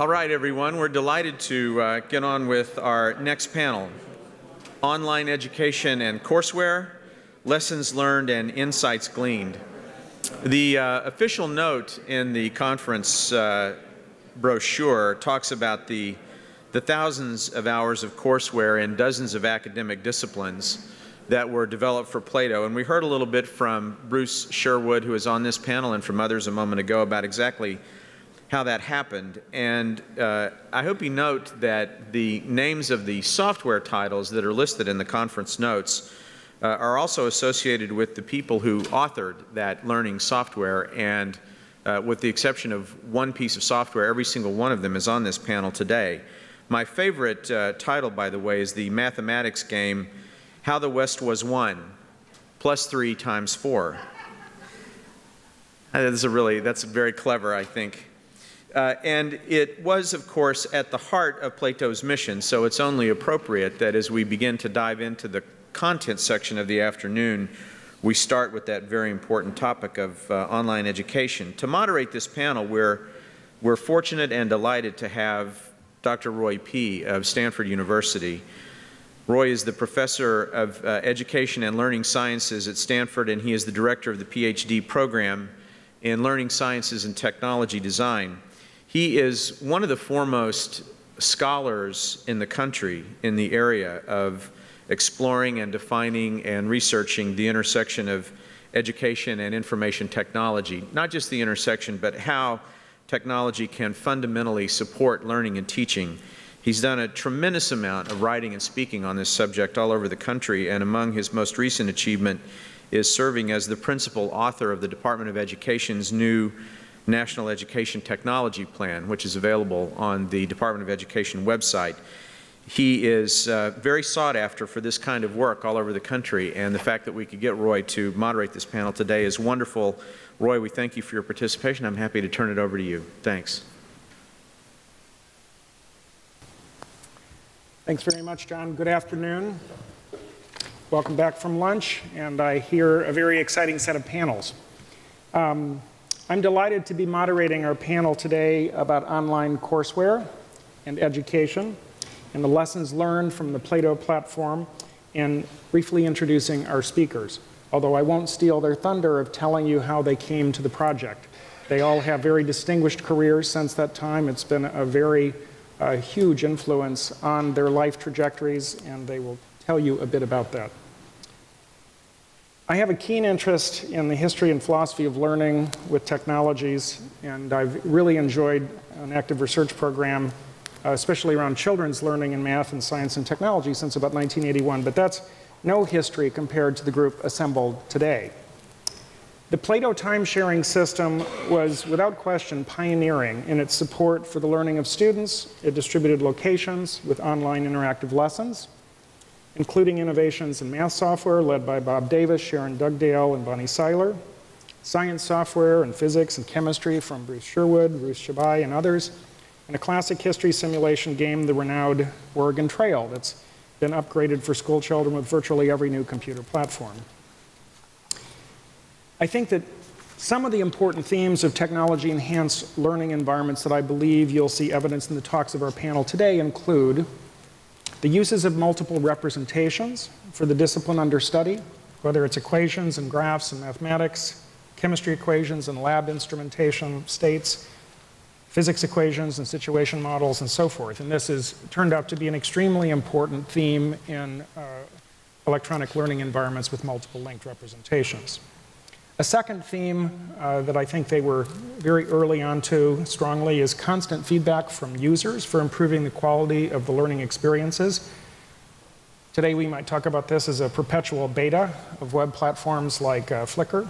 All right, everyone, we're delighted to get on with our next panel, Online Education and Courseware, Lessons Learned and Insights Gleaned. The official note in the conference brochure talks about the thousands of hours of courseware in dozens of academic disciplines that were developed for Plato. And we heard a little bit from Bruce Sherwood, who is on this panel, and from others a moment ago about exactly how that happened. And I hope you note that the names of the software titles that are listed in the conference notes are also associated with the people who authored that learning software, and with the exception of one piece of software, every single one of them is on this panel today. My favorite title, by the way, is the mathematics game, How the West Was Won, +3 × 4. That's very clever, I think. And it was, of course, at the heart of Plato's mission, so it's only appropriate that as we begin to dive into the content section of the afternoon, we start with that very important topic of online education. To moderate this panel, we're fortunate and delighted to have Dr. Roy P. of Stanford University. Roy is the professor of Education and Learning Sciences at Stanford, and he is the director of the PhD program in Learning Sciences and Technology Design. He is one of the foremost scholars in the country in the area of exploring and defining and researching the intersection of education and information technology. Not just the intersection, but how technology can fundamentally support learning and teaching. He's done a tremendous amount of writing and speaking on this subject all over the country, and among his most recent achievement is serving as the principal author of the Department of Education's new National Education Technology Plan, which is available on the Department of Education website. He is very sought after for this kind of work all over the country, and the fact that we could get Roy to moderate this panel today is wonderful. Roy, we thank you for your participation. I'm happy to turn it over to you. Thanks. Thanks very much, John. Good afternoon. Welcome back from lunch, and I hear a very exciting set of panels. I'm delighted to be moderating our panel today about online courseware and education and the lessons learned from the Plato platform, and briefly introducing our speakers, although I won't steal their thunder of telling you how they came to the project. They all have very distinguished careers since that time. It's been a very huge influence on their life trajectories, and they will tell you a bit about that. I have a keen interest in the history and philosophy of learning with technologies, and I've really enjoyed an active research program, especially around children's learning in math and science and technology since about 1981, but that's no history compared to the group assembled today. The Plato time-sharing system was, without question, pioneering in its support for the learning of students at distributed locations with online interactive lessons, including innovations in math software led by Bob Davis, Sharon Dugdale, and Bonnie Seiler, science software and physics and chemistry from Bruce Sherwood, Ruth Shibai, and others, and a classic history simulation game, the renowned Oregon Trail, that's been upgraded for school children with virtually every new computer platform. I think that some of the important themes of technology-enhanced learning environments that I believe you'll see evidence in the talks of our panel today include the uses of multiple representations for the discipline under study, whether it's equations and graphs and mathematics, chemistry equations and lab instrumentation states, physics equations and situation models, and so forth. And this has turned out to be an extremely important theme in electronic learning environments with multiple linked representations. A second theme that I think they were very early on to strongly is constant feedback from users for improving the quality of the learning experiences. Today we might talk about this as a perpetual beta of web platforms like Flickr.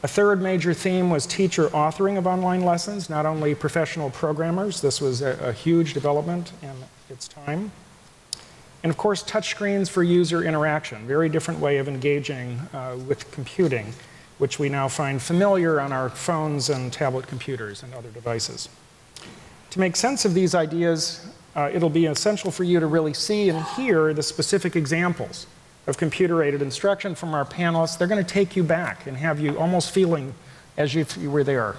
A third major theme was teacher authoring of online lessons, not only professional programmers. This was a huge development in its time. And of course, touchscreens for user interaction, very different way of engaging with computing, which we now find familiar on our phones and tablet computers and other devices. To make sense of these ideas, it'll be essential for you to really see and hear the specific examples of computer-aided instruction from our panelists. They're going to take you back and have you almost feeling as if you were there.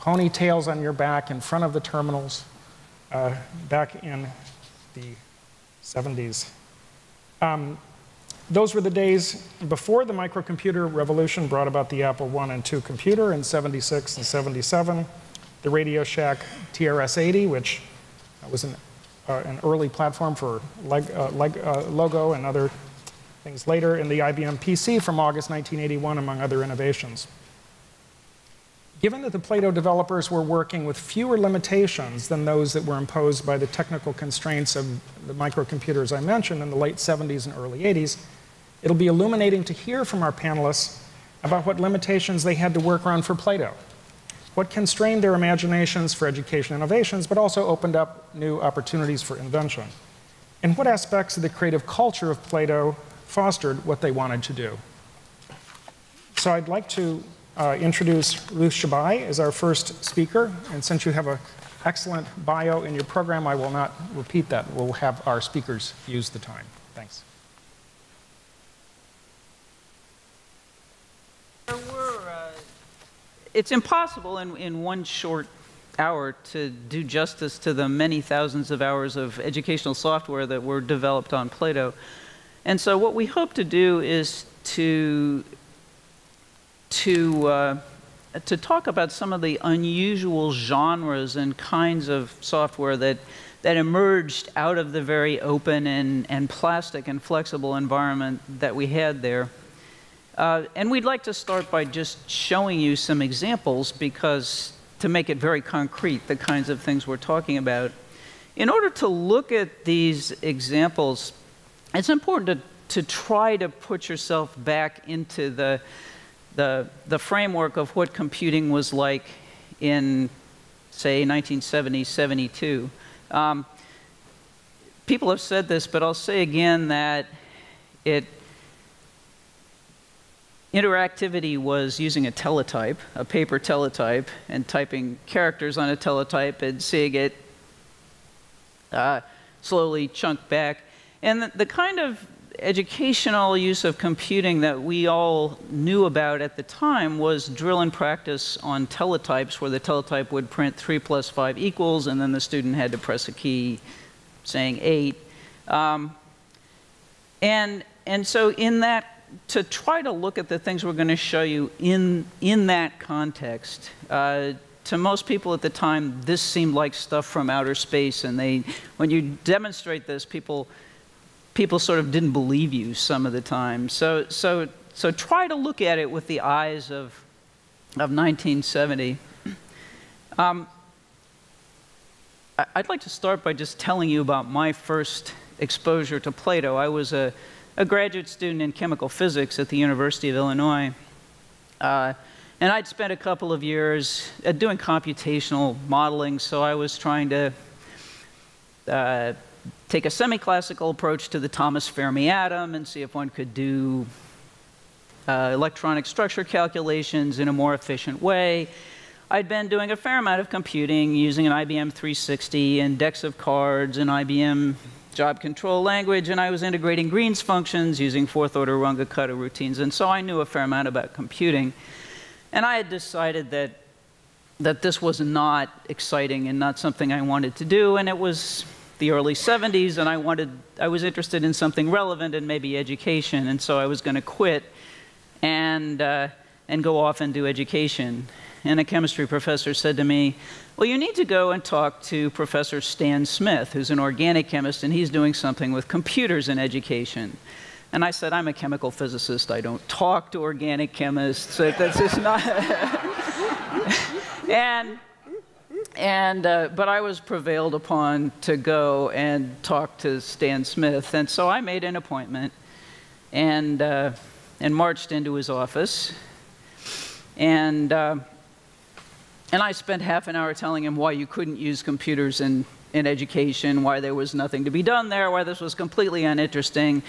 ponytails on your back in front of the terminals back in the 70s. Those were the days before the microcomputer revolution brought about the Apple I and II computer in 76 and 77, the Radio Shack TRS-80, which was an early platform for Logo and other things later, and the IBM PC from August 1981, among other innovations. Given that the Plato developers were working with fewer limitations than those that were imposed by the technical constraints of the microcomputers I mentioned in the late 70s and early 80s, it'll be illuminating to hear from our panelists about what limitations they had to work around for Plato, what constrained their imaginations for education innovations, but also opened up new opportunities for invention, and what aspects of the creative culture of Plato fostered what they wanted to do. So I'd like to introduce Ruth Shibai as our first speaker, and since you have an excellent bio in your program, I will not repeat that. We'll have our speakers use the time. Thanks. It's impossible in one short hour to do justice to the many thousands of hours of educational software that were developed on Plato. And so what we hope to do is to talk about some of the unusual genres and kinds of software that emerged out of the very open and plastic and flexible environment that we had there. And we'd like to start by just showing you some examples, because to make it very concrete, the kinds of things we're talking about. In order to look at these examples, it's important to try to put yourself back into the framework of what computing was like in, say, 1970, 72. People have said this, but I'll say again that interactivity was using a teletype, a paper teletype, and typing characters on a teletype and seeing it slowly chunk back. And the kind of educational use of computing that we all knew about at the time was drill and practice on teletypes, where the teletype would print 3 + 5 =, and then the student had to press a key saying 8. And so in that, to try to look at the things we're going to show you in that context, to most people at the time, this seemed like stuff from outer space, and when you demonstrate this, people sort of didn't believe you some of the time. So try to look at it with the eyes of 1970. I'd like to start by just telling you about my first exposure to Plato. I was a graduate student in chemical physics at the University of Illinois. And I'd spent a couple of years doing computational modeling, so I was trying to take a semi-classical approach to the Thomas Fermi atom and see if one could do electronic structure calculations in a more efficient way. I'd been doing a fair amount of computing using an IBM 360 and decks of cards and IBM job control language, and I was integrating Green's functions using fourth-order Runge-Kutta routines, and so I knew a fair amount about computing. And I had decided that this was not exciting and not something I wanted to do, and it was the early 70s, and I was interested in something relevant and maybe education, and so I was going to quit and go off and do education. And a chemistry professor said to me, well, you need to go and talk to Professor Stan Smith, who's an organic chemist, and he's doing something with computers in education. And I said, I'm a chemical physicist. I don't talk to organic chemists. So that's just not... But I was prevailed upon to go and talk to Stan Smith. And so I made an appointment and marched into his office. And I spent half an hour telling him why you couldn't use computers in education, why there was nothing to be done there, why this was completely uninteresting.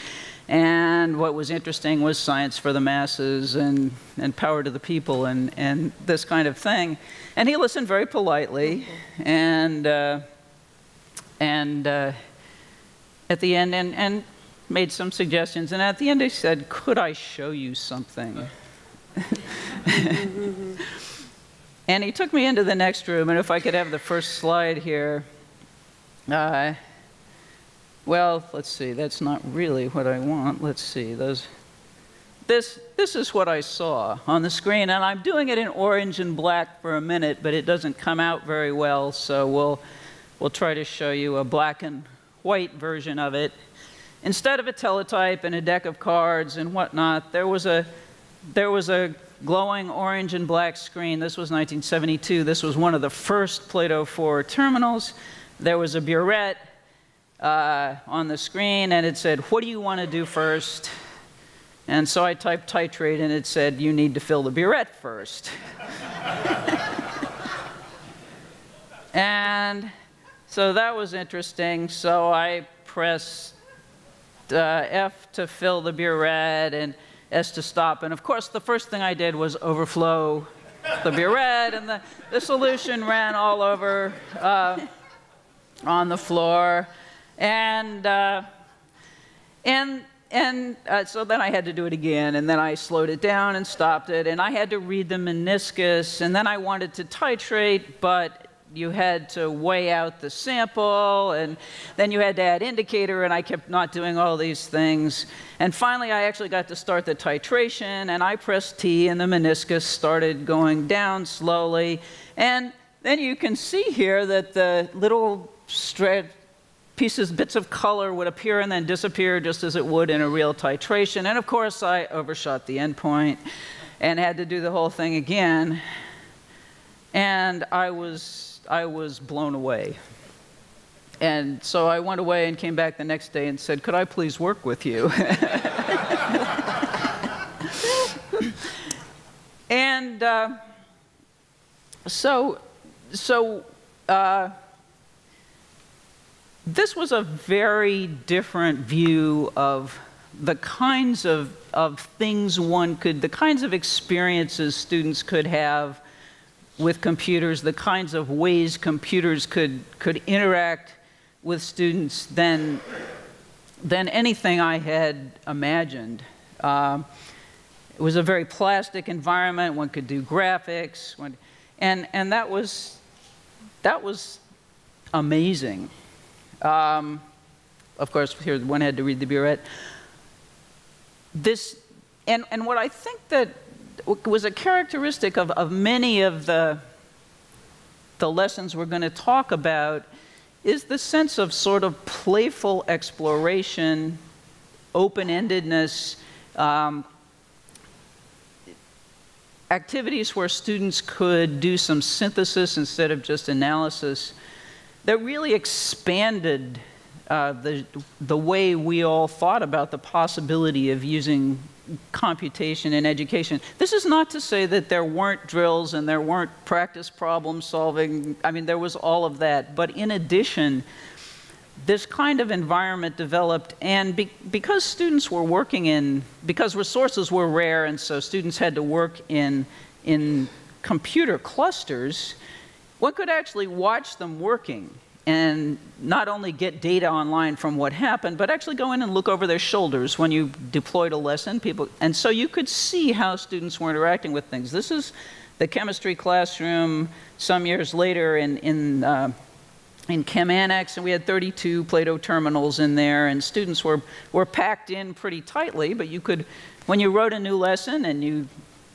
And what was interesting was science for the masses and power to the people and this kind of thing. And he listened very politely and at the end, and made some suggestions. And at the end, he said, could I show you something? And he took me into the next room, and if I could have the first slide here. Well, let's see, that's not really what I want. Let's see, this is what I saw on the screen, and I'm doing it in orange and black for a minute, but it doesn't come out very well, so we'll try to show you a black and white version of it. Instead of a teletype and a deck of cards and whatnot, there was a glowing orange and black screen. This was 1972. This was one of the first Plato 4 terminals. There was a burette on the screen, and it said, "What do you want to do first?" And so I typed titrate, and it said, "You need to fill the burette first." And so that was interesting. So I pressed F to fill the burette and S to stop. And of course, the first thing I did was overflow the burette, and the solution ran all over on the floor. And so then I had to do it again, and then I slowed it down and stopped it, and I had to read the meniscus, and then I wanted to titrate, but you had to weigh out the sample, and then you had to add indicator, and I kept not doing all these things. And finally, I actually got to start the titration, and I pressed T, and the meniscus started going down slowly. And then you can see here that the little bits of color would appear and then disappear just as it would in a real titration. And of course, I overshot the endpoint and had to do the whole thing again. And I was blown away. And so I went away and came back the next day and said, "Could I please work with you?" And this was a very different view of the kinds of things the kinds of experiences students could have with computers, the kinds of ways computers could interact with students than anything I had imagined. It was a very plastic environment. One could do graphics, and that was amazing. Of course, here one had to read the burette. And what I think that was a characteristic of many of the lessons we're going to talk about is the sense of sort of playful exploration, open-endedness, activities where students could do some synthesis instead of just analysis that really expanded the way we all thought about the possibility of using computation in education. This is not to say that there weren't drills and there weren't practice problem solving. I mean, there was all of that. But in addition, this kind of environment developed, and because students were working because resources were rare, and so students had to work in computer clusters, one could actually watch them working and not only get data online from what happened, but actually go in and look over their shoulders when you deployed a lesson. And so you could see how students were interacting with things. This is the chemistry classroom some years later in Chem Annex, and we had 32 Plato terminals in there, and students were packed in pretty tightly, but you could, when you wrote a new lesson and you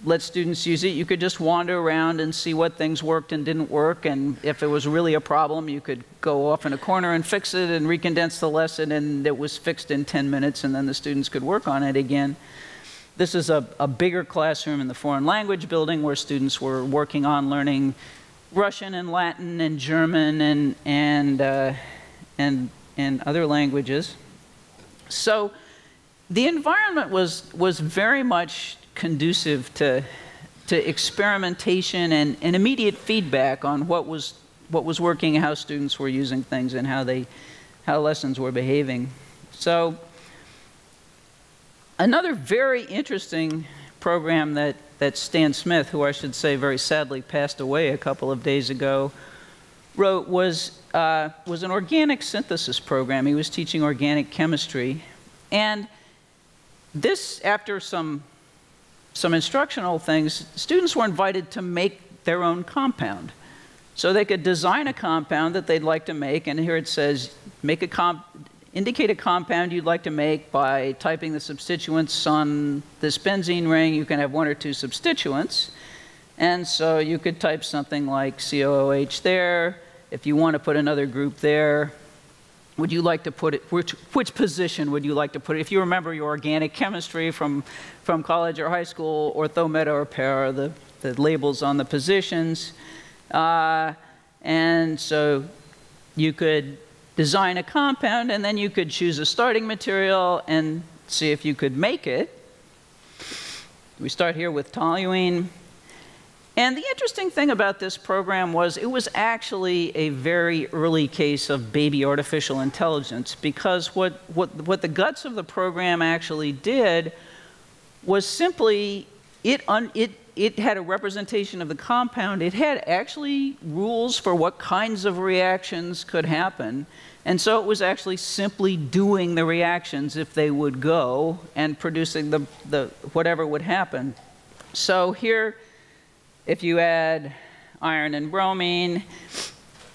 let students use it, you could just wander around and see what things worked and didn't work, and if it was really a problem, you could go off in a corner and fix it and recondense the lesson, and it was fixed in 10 minutes, and then the students could work on it again. This is a bigger classroom in the foreign language building where students were working on learning Russian and Latin and German and other languages. So the environment was very much conducive to experimentation and immediate feedback on what was working, how students were using things, and how lessons were behaving. So another very interesting program that Stan Smith, who I should say very sadly passed away a couple of days ago, wrote was an organic synthesis program. He was teaching organic chemistry, and this, after some instructional things, students were invited to make their own compound. So they could design a compound that they'd like to make, and here it says, indicate a compound you'd like to make by typing the substituents on this benzene ring. You can have 1 or 2 substituents. And so you could type something like COOH there. If you want to put another group there, would you like to put it, which position would you like to put it? If you remember your organic chemistry from college or high school, ortho, meta, or para, the labels on the positions. And so you could design a compound, and then you could choose a starting material and see if you could make it. We start here with toluene. And the interesting thing about this program was it was actually a very early case of baby artificial intelligence, because what the guts of the program actually did was simply it had a representation of the compound. It had actually rules for what kinds of reactions could happen. And so it was actually simply doing the reactions if they would go and producing the whatever would happen. So here, if you add iron and bromine,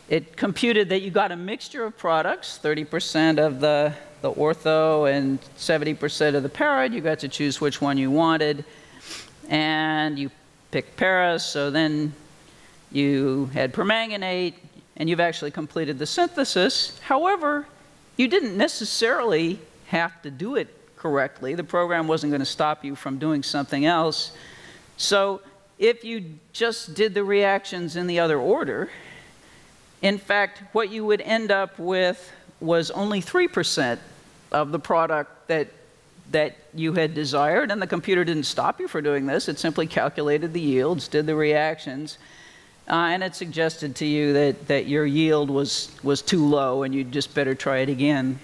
it computed that you got a mixture of products, 30% of the ortho and 70% of the para. You got to choose which one you wanted. And you picked para, so then you had permanganate, and you've actually completed the synthesis. However, you didn't necessarily have to do it correctly. The program wasn't going to stop you from doing something else. So if you just did the reactions in the other order, in fact, what you would end up with was only 3% of the product that you had desired, and the computer didn't stop you for doing this. It simply calculated the yields, did the reactions, and it suggested to you that your yield was too low and you'd just better try it again.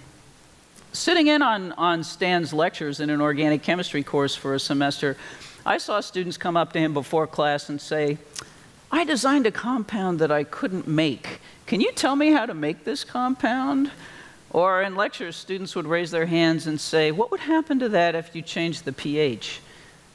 Sitting in on Stan's lectures in an organic chemistry course for a semester, I saw students come up to him before class and say, I designed a compound that I couldn't make. Can you tell me how to make this compound? Or in lectures, students would raise their hands and say, what would happen to that if you changed the pH?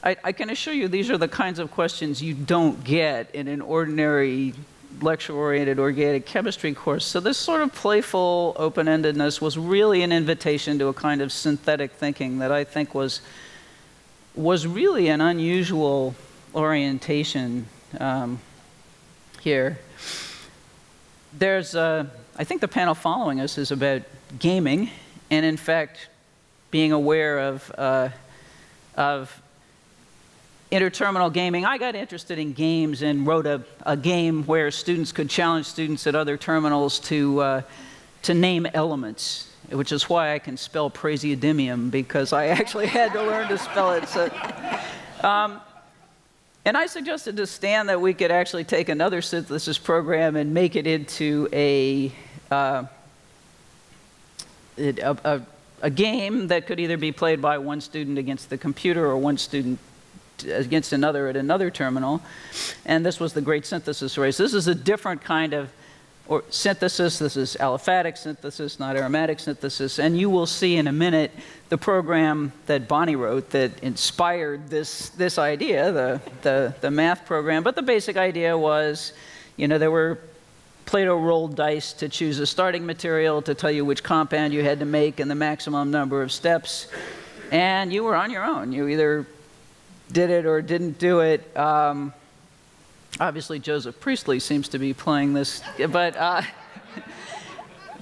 I can assure you these are the kinds of questions you don't get in an ordinary lecture-oriented organic chemistry course. So this sort of playful open-endedness was really an invitation to a kind of synthetic thinking that I think was really an unusual orientation here. There's, I think the panel following us is about gaming, and in fact, being aware of interterminal gaming. I got interested in games and wrote a game where students could challenge students at other terminals to name elements, which is why I can spell praseodymium, because I actually had to learn to spell it. So, and I suggested to Stan that we could actually take another synthesis program and make it into a game that could either be played by one student against the computer or one student against another at another terminal. And this was the great synthesis race. This is a different kind of synthesis. This is aliphatic synthesis, not aromatic synthesis. And you will see in a minute the program that Bonnie wrote that inspired this idea, the math program. But the basic idea was, you know, there were Plato rolled dice to choose a starting material to tell you which compound you had to make and the maximum number of steps. And you were on your own. You either did it or didn't do it. Obviously, Joseph Priestley seems to be playing this, but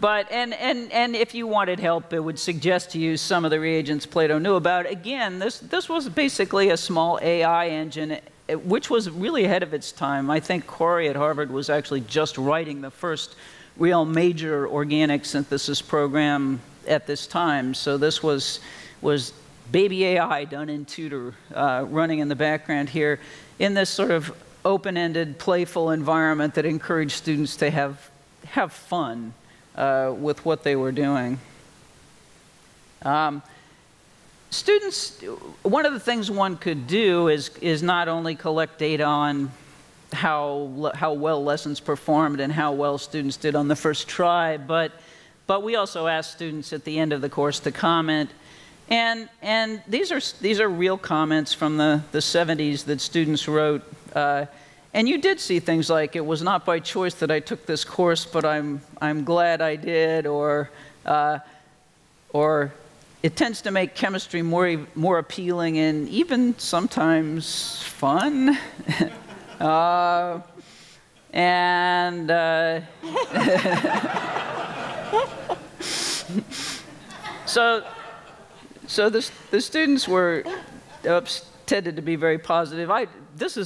if you wanted help, it would suggest to you some of the reagents Plato knew about. Again, this was basically a small AI engine, which was really ahead of its time. I think Corey at Harvard was actually just writing the first real major organic synthesis program at this time. So this was baby AI done in Tutor, running in the background here in this sort of open-ended, playful environment that encouraged students to have fun with what they were doing. Students, one of the things one could do is not only collect data on how well lessons performed and how well students did on the first try, but we also ask students at the end of the course to comment. And these are real comments from the 70s that students wrote. And you did see things like, it was not by choice that I took this course, but I'm glad I did, or it tends to make chemistry more appealing and even sometimes fun. So the students were tended to be very positive. This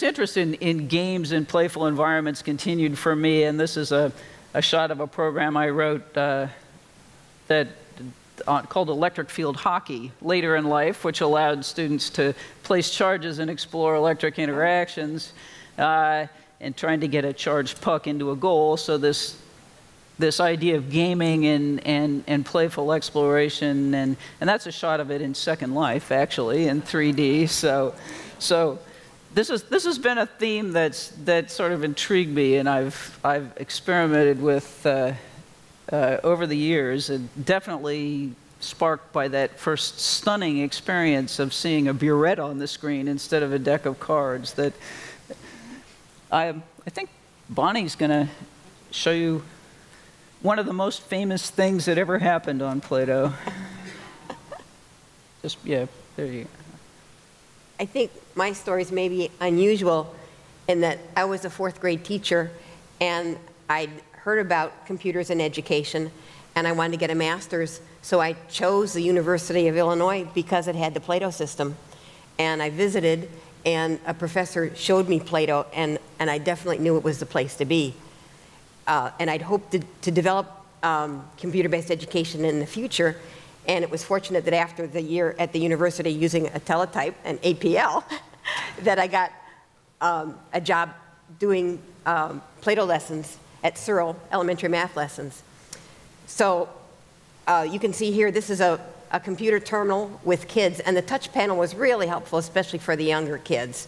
interest in games and playful environments continued for me, and this is a shot of a program I wrote called electric field hockey later in life, which allowed students to place charges and explore electric interactions and trying to get a charged puck into a goal. So this idea of gaming and playful exploration, and that's a shot of it in Second Life, actually, in 3D. So this has been a theme that sort of intrigued me, and I've experimented with over the years, and definitely sparked by that first stunning experience of seeing a burette on the screen instead of a deck of cards. That I think Bonnie's going to show you one of the most famous things that ever happened on Plato. Yeah, there you go. I think my stories may be unusual in that I was a 4th grade teacher, and I'd heard about computers in education, and I wanted to get a master's, so I chose the University of Illinois because it had the Plato system. And I visited, and a professor showed me Plato, and I definitely knew it was the place to be. And I'd hoped to develop computer-based education in the future, and it was fortunate that after the year at the university using a teletype, an APL, that I got a job doing Plato lessons at Searle, elementary math lessons. So you can see here, this is a computer terminal with kids, and the touch panel was really helpful, especially for the younger kids.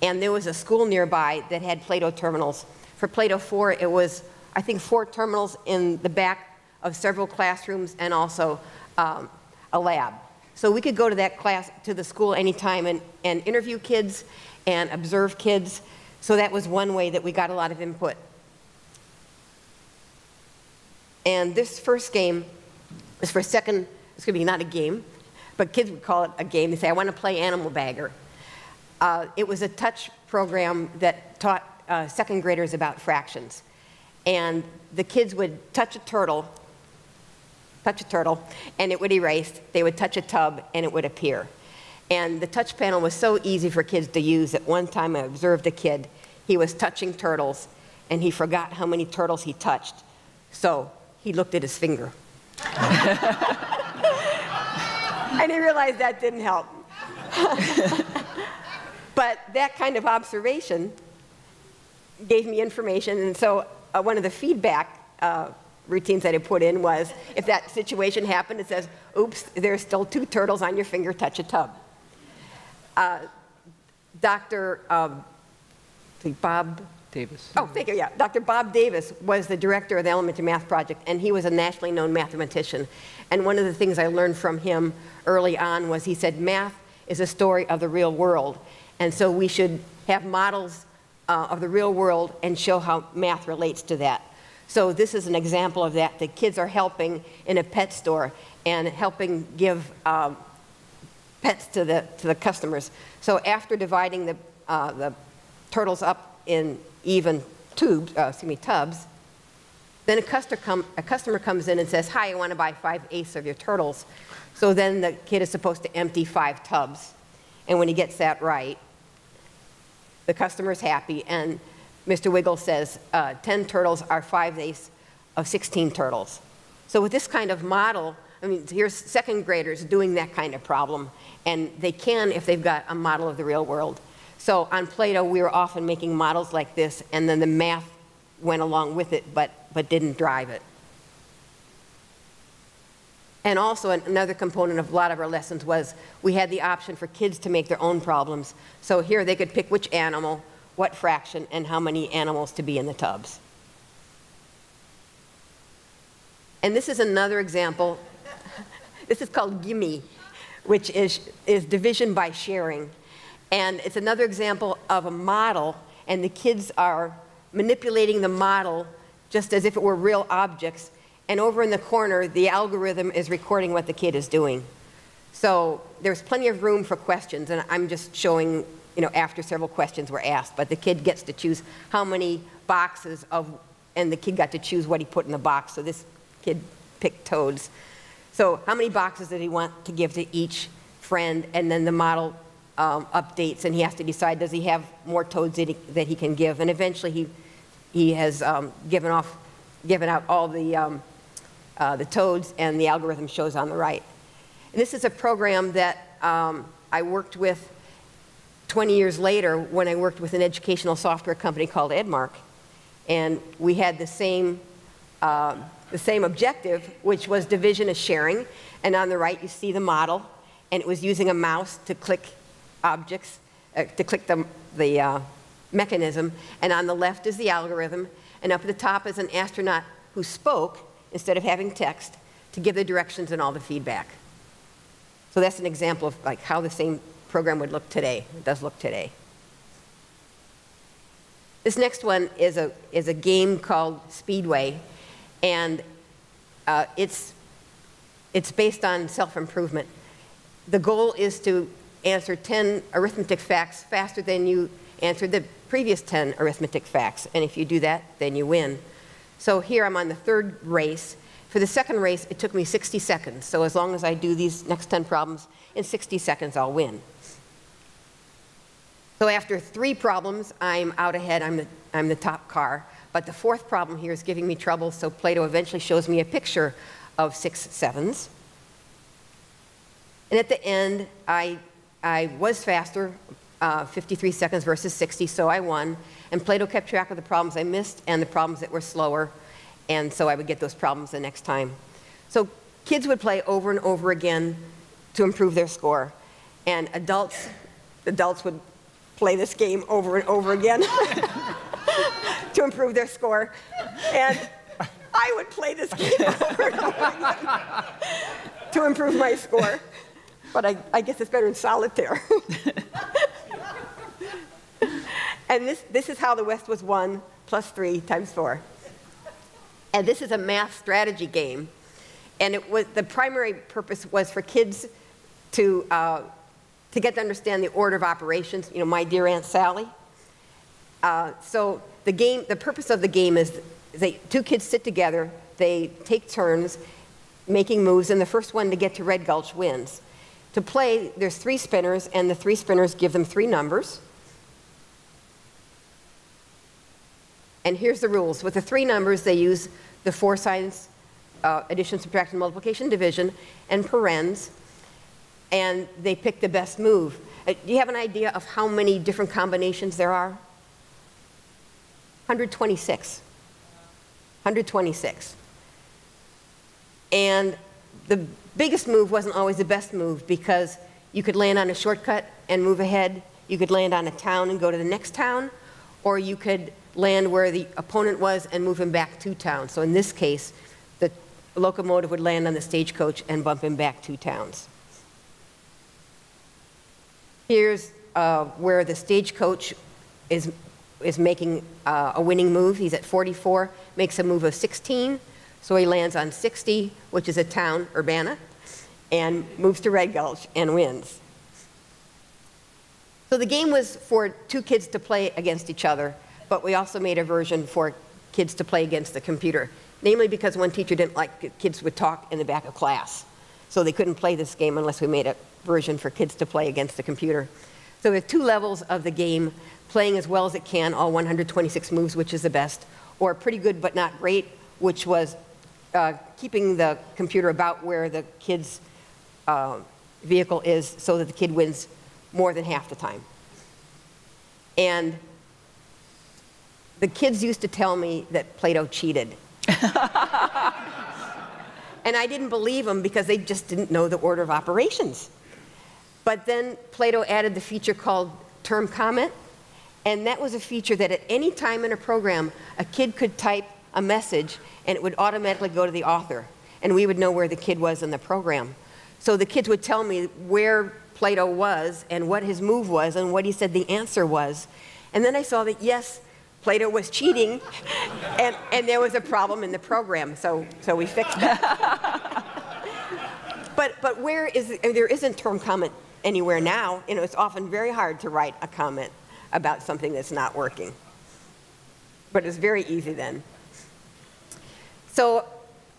And there was a school nearby that had Plato terminals. For Plato 4, it was, I think, 4 terminals in the back of several classrooms and also a lab. So we could go to that class, to the school anytime and interview kids and observe kids. So that was one way that we got a lot of input. And this first game is for second, it's going to be not a game, but kids would call it a game. They say, I want to play Animal Bagger. It was a touch program that taught 2nd graders about fractions. And the kids would touch a turtle, and it would erase. They would touch a tub, and it would appear. And the touch panel was so easy for kids to use that one time I observed a kid. He was touching turtles, and he forgot how many turtles he touched. So he looked at his finger. And he realized that didn't help. But that kind of observation gave me information, and so one of the feedback routines that I put in was, if that situation happened, it says, oops, there's still 2 turtles on your finger, touch a tub. Dr. Bob Davis. Oh, thank you, yeah. Dr. Bob Davis was the director of the Elementary Math Project, and he was a nationally known mathematician. And one of the things I learned from him early on was he said, math is a story of the real world. And so we should have models of the real world and show how math relates to that. So this is an example of that. The kids are helping in a pet store and helping give pets to the customers. So after dividing the turtles up in even tubs, then a customer comes in and says, hi, I want to buy 5/8 of your turtles. So then the kid is supposed to empty 5 tubs. And when he gets that right, the customer's happy, and Mr. Wiggle says 10 turtles are 5/8 of 16 turtles. So with this kind of model, I mean, here's 2nd graders doing that kind of problem, and they can if they've got a model of the real world. So on Plato, we were often making models like this, and then the math went along with it, but didn't drive it. And also another component of a lot of our lessons was we had the option for kids to make their own problems. So here they could pick which animal, what fraction, and how many animals to be in the tubs. And this is another example. This is called Gimme, which is division by sharing. And it's another example of a model, and the kids are manipulating the model just as if it were real objects. And over in the corner, the algorithm is recording what the kid is doing. So there's plenty of room for questions, and I'm just showing, after several questions were asked, but the kid gets to choose how many boxes and the kid got to choose what he put in the box. So this kid picked toads. So how many boxes did he want to give to each friend? And then the model updates, and he has to decide, does he have more toads that he can give? And eventually he has given out all the toads, and the algorithm shows on the right. And this is a program that I worked with 20 years later when I worked with an educational software company called Edmark. And we had the same objective, which was division is sharing. And on the right, you see the model. And it was using a mouse to click objects, to click the mechanism. And on the left is the algorithm. And up at the top is an astronaut who spoke, instead of having text, to give the directions and all the feedback. So that's an example of like how the same program would look today. It does look today. This next one is a game called Speedway, and it's based on self-improvement. The goal is to answer 10 arithmetic facts faster than you answered the previous 10 arithmetic facts, and if you do that, then you win. So here I'm on the third race. For the second race, it took me 60 seconds. So as long as I do these next 10 problems, in 60 seconds, I'll win. So after 3 problems, I'm out ahead. I'm the top car. But the fourth problem here is giving me trouble, so Plato eventually shows me a picture of 6 sevens. And at the end, I was faster, 53 seconds versus 60, so I won. And Plato kept track of the problems I missed and the problems that were slower. And so I would get those problems the next time. So kids would play over and over again to improve their score. And adults would play this game over and over again to improve their score. And I would play this game over and over again to improve my score. But I guess it's better in solitaire. And this is how the West was won, plus 3 times 4. And this is a math strategy game. And the primary purpose was for kids to get to understand the order of operations, my dear Aunt Sally. So the purpose of the game is 2 kids sit together, they take turns making moves, and the first one to get to Red Gulch wins. To play, there's 3 spinners, and the 3 spinners give them 3 numbers. And here's the rules. With the 3 numbers, they use the 4 signs, addition, subtraction, multiplication, division, and parens, and they pick the best move. Do you have an idea of how many different combinations there are? 126. 126. And the biggest move wasn't always the best move, because you could land on a shortcut and move ahead. You could land on a town and go to the next town, or you could land where the opponent was and move him back 2 towns. So in this case, the locomotive would land on the stagecoach and bump him back 2 towns. Here's where the stagecoach is making a winning move. He's at 44, makes a move of 16, so he lands on 60, which is a town, Urbana, and moves to Red Gulch and wins. So the game was for 2 kids to play against each other, but we also made a version for kids to play against the computer, namely because one teacher didn't like kids would talk in the back of class. So they couldn't play this game unless we made a version for kids to play against the computer. So we have 2 levels of the game, playing as well as it can, all 126 moves, which is the best, or pretty good but not great, which was keeping the computer about where the kid's vehicle is so that the kid wins more than half the time. And the kids used to tell me that Plato cheated. And I didn't believe them because they just didn't know the order of operations. But then Plato added the feature called term comment, and that was a feature that at any time in a program, a kid could type a message and it would automatically go to the author, and we would know where the kid was in the program. So the kids would tell me where Plato was and what his move was and what he said the answer was. And then I saw that, yes, Plato was cheating, and there was a problem in the program, so we fixed that. But where is, there isn't term comment anywhere now. You know, it's often very hard to write a comment about something that's not working. But it's very easy then. So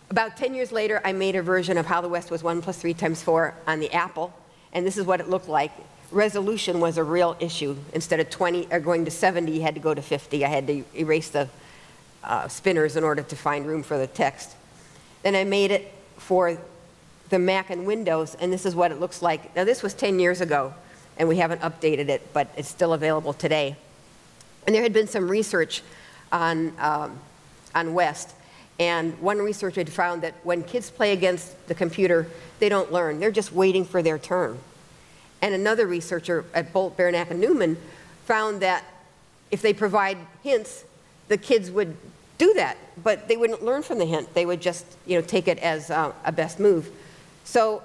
about 10 years later, I made a version of How the West Was Won + 3 × 4 on the Apple, and this is what it looked like. Resolution was a real issue. Instead of 20 or going to 70, you had to go to 50. I had to erase the spinners in order to find room for the text. Then I made it for the Mac and Windows, and this is what it looks like. Now, this was 10 years ago, and we haven't updated it, but it's still available today. And there had been some research on West, and one researcher had found that when kids play against the computer, they don't learn. They're just waiting for their turn. And another researcher at Bolt, Beranek, and Newman found that if they provide hints, the kids would do that, but they wouldn't learn from the hint. They would just, you know, take it as a best move. So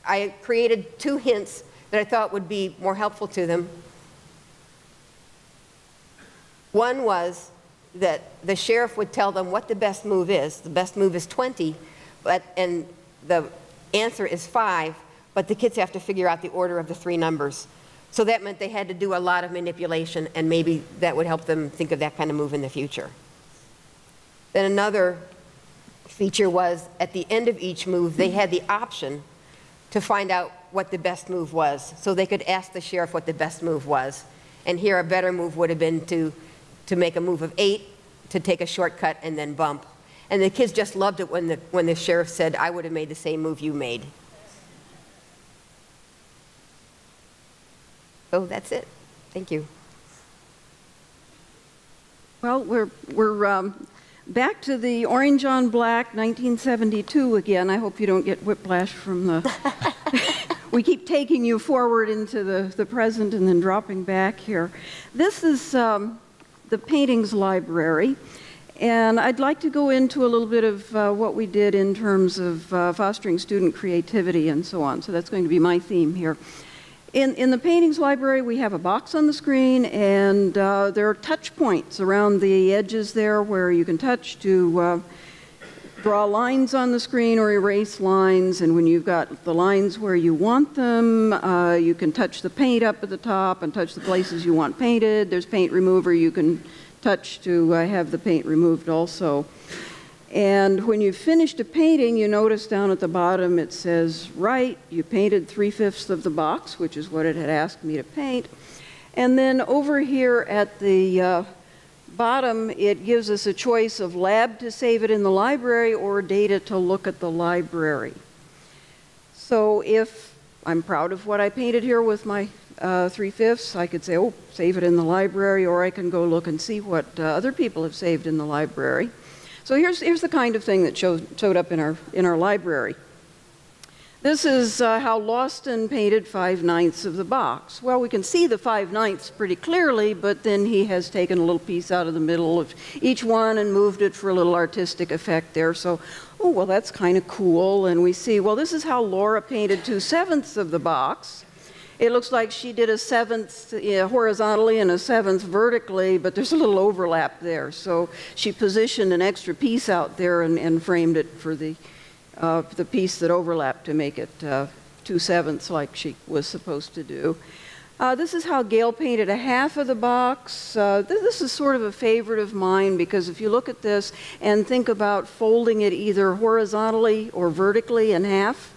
I created 2 hints that I thought would be more helpful to them. One was that the sheriff would tell them what the best move is. The best move is 20, and the answer is 5, but the kids have to figure out the order of the 3 numbers. So that meant they had to do a lot of manipulation, and maybe that would help them think of that kind of move in the future. Then another feature was, at the end of each move, they had the option to find out what the best move was. So they could ask the sheriff what the best move was. And here a better move would have been to make a move of 8, to take a shortcut and then bump. And the kids just loved it when the sheriff said, I would have made the same move you made. So that's it. Thank you. Well, we're back to the orange on black 1972 again. I hope you don't get whiplash from the... We keep taking you forward into the present and then dropping back here. This is the paintings library. And I'd like to go into a little bit of what we did in terms of fostering student creativity and so on. So that's going to be my theme here. In the paintings library, we have a box on the screen, and there are touch points around the edges there where you can touch to draw lines on the screen or erase lines. And when you've got the lines where you want them, you can touch the paint up at the top and touch the places you want painted. There's paint remover you can touch to have the paint removed also. And when you've finished a painting, you notice down at the bottom it says, right, you painted 3/5 of the box, which is what it had asked me to paint. And then over here at the bottom, it gives us a choice of lab to save it in the library or data to look at the library. So if I'm proud of what I painted here with my 3/5, I could say, oh, save it in the library, or I can go look and see what other people have saved in the library. So here's the kind of thing that showed up in our library. This is how Lawston painted 5/9 of the box. Well, we can see the 5/9 pretty clearly, but then he has taken a little piece out of the middle of each one and moved it for a little artistic effect there. So, oh, well, that's kind of cool. And we see, well, this is how Laura painted 2/7 of the box. It looks like she did a 7th horizontally and a 7th vertically, but there's a little overlap there. So she positioned an extra piece out there and framed it for the piece that overlapped to make it 2/7 like she was supposed to do. This is how Gail painted a 1/2 of the box. This is sort of a favorite of mine because if you look at this and think about folding it either horizontally or vertically in half,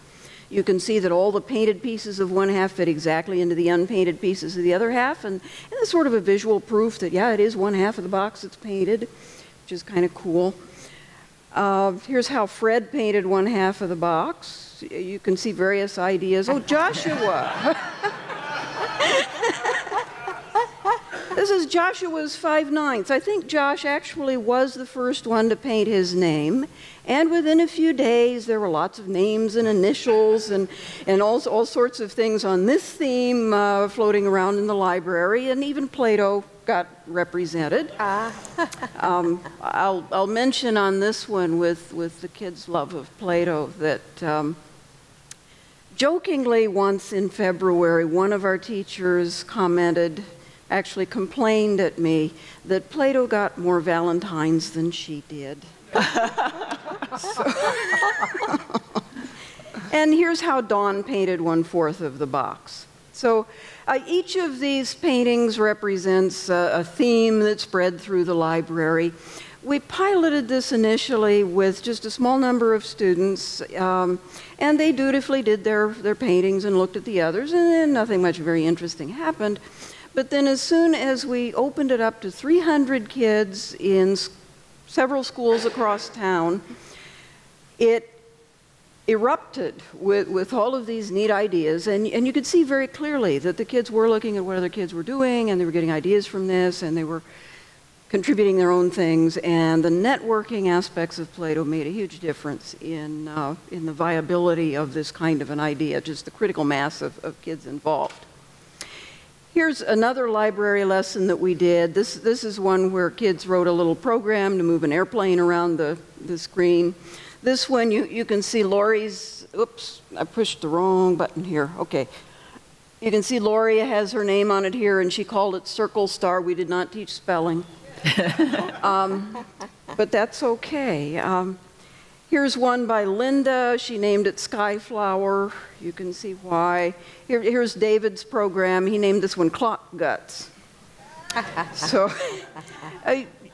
you can see that all the painted pieces of 1/2 fit exactly into the unpainted pieces of the other 1/2, and it's sort of a visual proof that, yeah, it is 1/2 of the box that's painted, which is kind of cool. Here's how Fred painted 1/2 of the box. You can see various ideas. Oh, Joshua! This is Joshua's 5/9. I think Josh actually was the first one to paint his name. And within a few days, there were lots of names and initials and all sorts of things on this theme floating around in the library. And even Plato got represented. I'll mention on this one with the kids' love of Plato that Jokingly, once in February, one of our teachers commented, actually complained at me, that Plato got more Valentines than she did. And here's how Dawn painted 1/4 of the box. So each of these paintings represents a theme that spread through the library. We piloted this initially with just a small number of students, and they dutifully did their paintings and looked at the others, and then nothing much very interesting happened. But then as soon as we opened it up to 300 kids in several schools across town, it erupted with all of these neat ideas, and you could see very clearly that the kids were looking at what other kids were doing, and they were getting ideas from this, and they were contributing their own things, and the networking aspects of Plato made a huge difference in the viability of this kind of an idea, just the critical mass of kids involved. Here's another library lesson that we did. This is one where kids wrote a little program to move an airplane around the screen. This one, you can see Lori's, oops, I pushed the wrong button here, okay. You can see Lori has her name on it here, and she called it Circle Star. We did not teach spelling. But that's okay. Here's one by Linda. She named it Skyflower. You can see why. Here's David's program. He named this one Clock Guts. So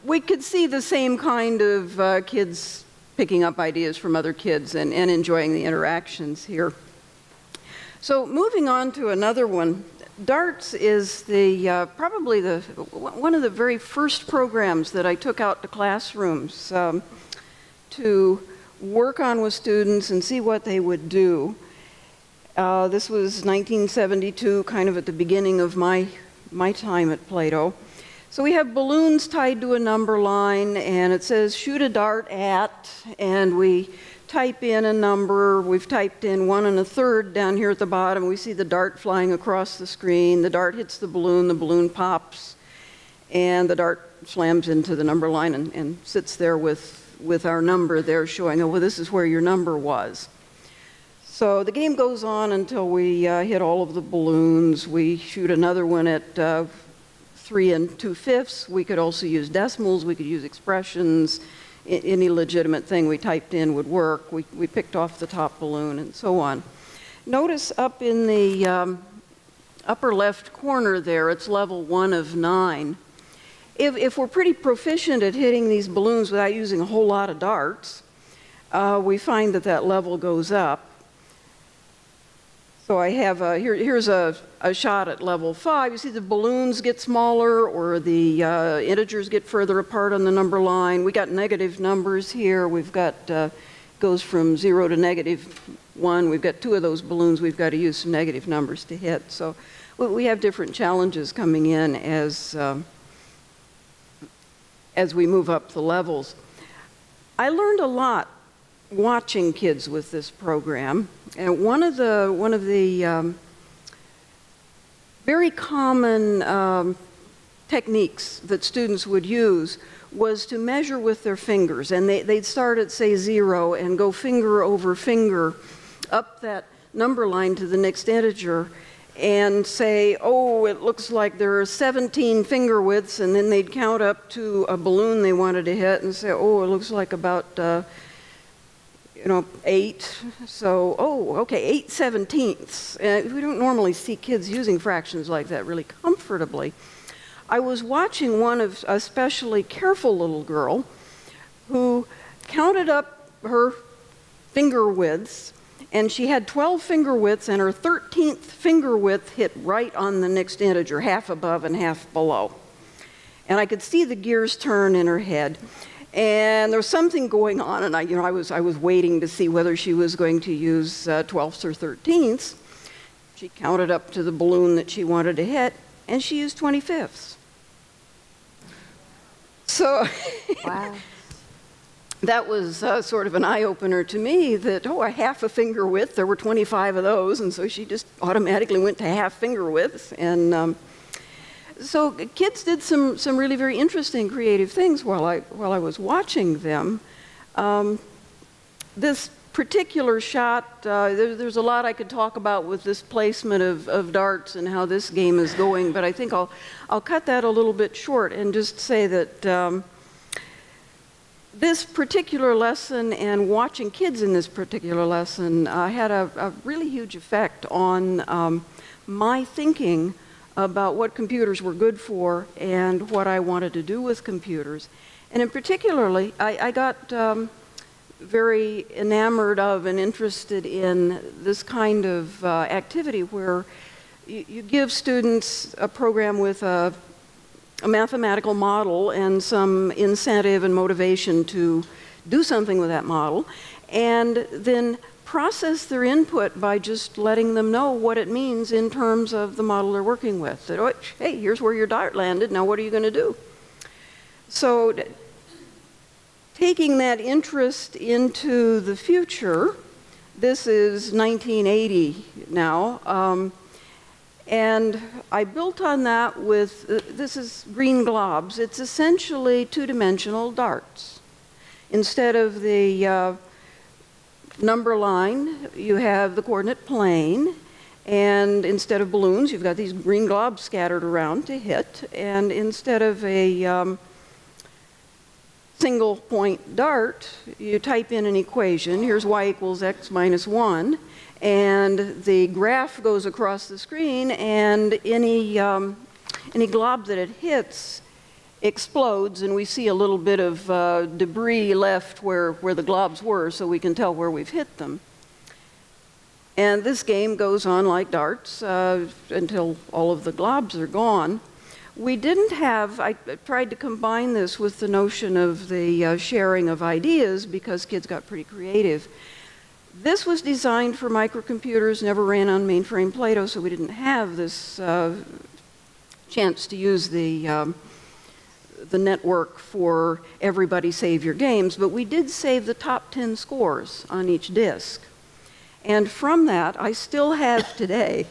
we could see the same kind of kids picking up ideas from other kids and enjoying the interactions here. So moving on to another one. Darts is probably one of the very first programs that I took out to classrooms to work on with students and see what they would do. This was 1972, kind of at the beginning of my time at Plato. So we have balloons tied to a number line, and it says shoot a dart at, and we type in a number. We've typed in 1 1/3 down here at the bottom. We see the dart flying across the screen. The dart hits the balloon pops, and the dart slams into the number line and sits there with our number there showing, oh, well, this is where your number was. So the game goes on until we hit all of the balloons. We shoot another one at 3 2/5. We could also use decimals. We could use expressions. Any legitimate thing we typed in would work. We picked off the top balloon and so on. Notice up in the upper left corner there, it's level 1 of 9. If we're pretty proficient at hitting these balloons without using a whole lot of darts, we find that level goes up. So I have, here's a shot at level 5. You see the balloons get smaller, or the integers get further apart on the number line. We got negative numbers here. We've got, goes from 0 to -1. We've got 2 of those balloons. We've got to use some negative numbers to hit. So we have different challenges coming in as we move up the levels. I learned a lot watching kids with this program, and one of the very common techniques that students would use was to measure with their fingers, and they'd start at, say, 0 and go finger over finger up that number line to the next integer and say, oh, it looks like there are 17 finger widths, and then they'd count up to a balloon they wanted to hit and say, oh, it looks like about 8. So, oh, okay, 8/17. We don't normally see kids using fractions like that really comfortably. I was watching one of a especially careful little girl who counted up her finger widths, and she had 12 finger widths, and her 13th finger width hit right on the next integer, half above and half below. And I could see the gears turn in her head. And there was something going on, and I was waiting to see whether she was going to use 12ths or 13ths. She counted up to the balloon that she wanted to hit, and she used 25ths. So wow. That was sort of an eye-opener to me that, oh, a half a finger width, there were 25 of those, and so she just automatically went to half finger width. And so kids did some really very interesting creative things while I was watching them. This particular shot, there's a lot I could talk about with this placement of darts and how this game is going, but I think I'll cut that a little bit short and just say that this particular lesson and watching kids in this particular lesson had a really huge effect on my thinking about what computers were good for and what I wanted to do with computers. And in particularly, I got very enamored of and interested in this kind of activity where you give students a program with a mathematical model and some incentive and motivation to do something with that model, and then process their input by just letting them know what it means in terms of the model they're working with. That, oh, hey, here's where your dart landed, now what are you going to do? So taking that interest into the future, this is 1980 now, and I built on that with, this is green globs. It's essentially two-dimensional darts. Instead of the number line, you have the coordinate plane, and instead of balloons, you've got these green globs scattered around to hit, and instead of a single point dart, you type in an equation. Here's y equals x minus 1. And the graph goes across the screen, and any glob that it hits explodes, and we see a little bit of debris left where the globs were, so we can tell where we've hit them. And this game goes on like darts until all of the globs are gone. We didn't have, I tried to combine this with the notion of the sharing of ideas because kids got pretty creative. This was designed for microcomputers, never ran on mainframe Plato, so we didn't have this chance to use the network for everybody save your games, but we did save the top 10 scores on each disk. And from that, I still have today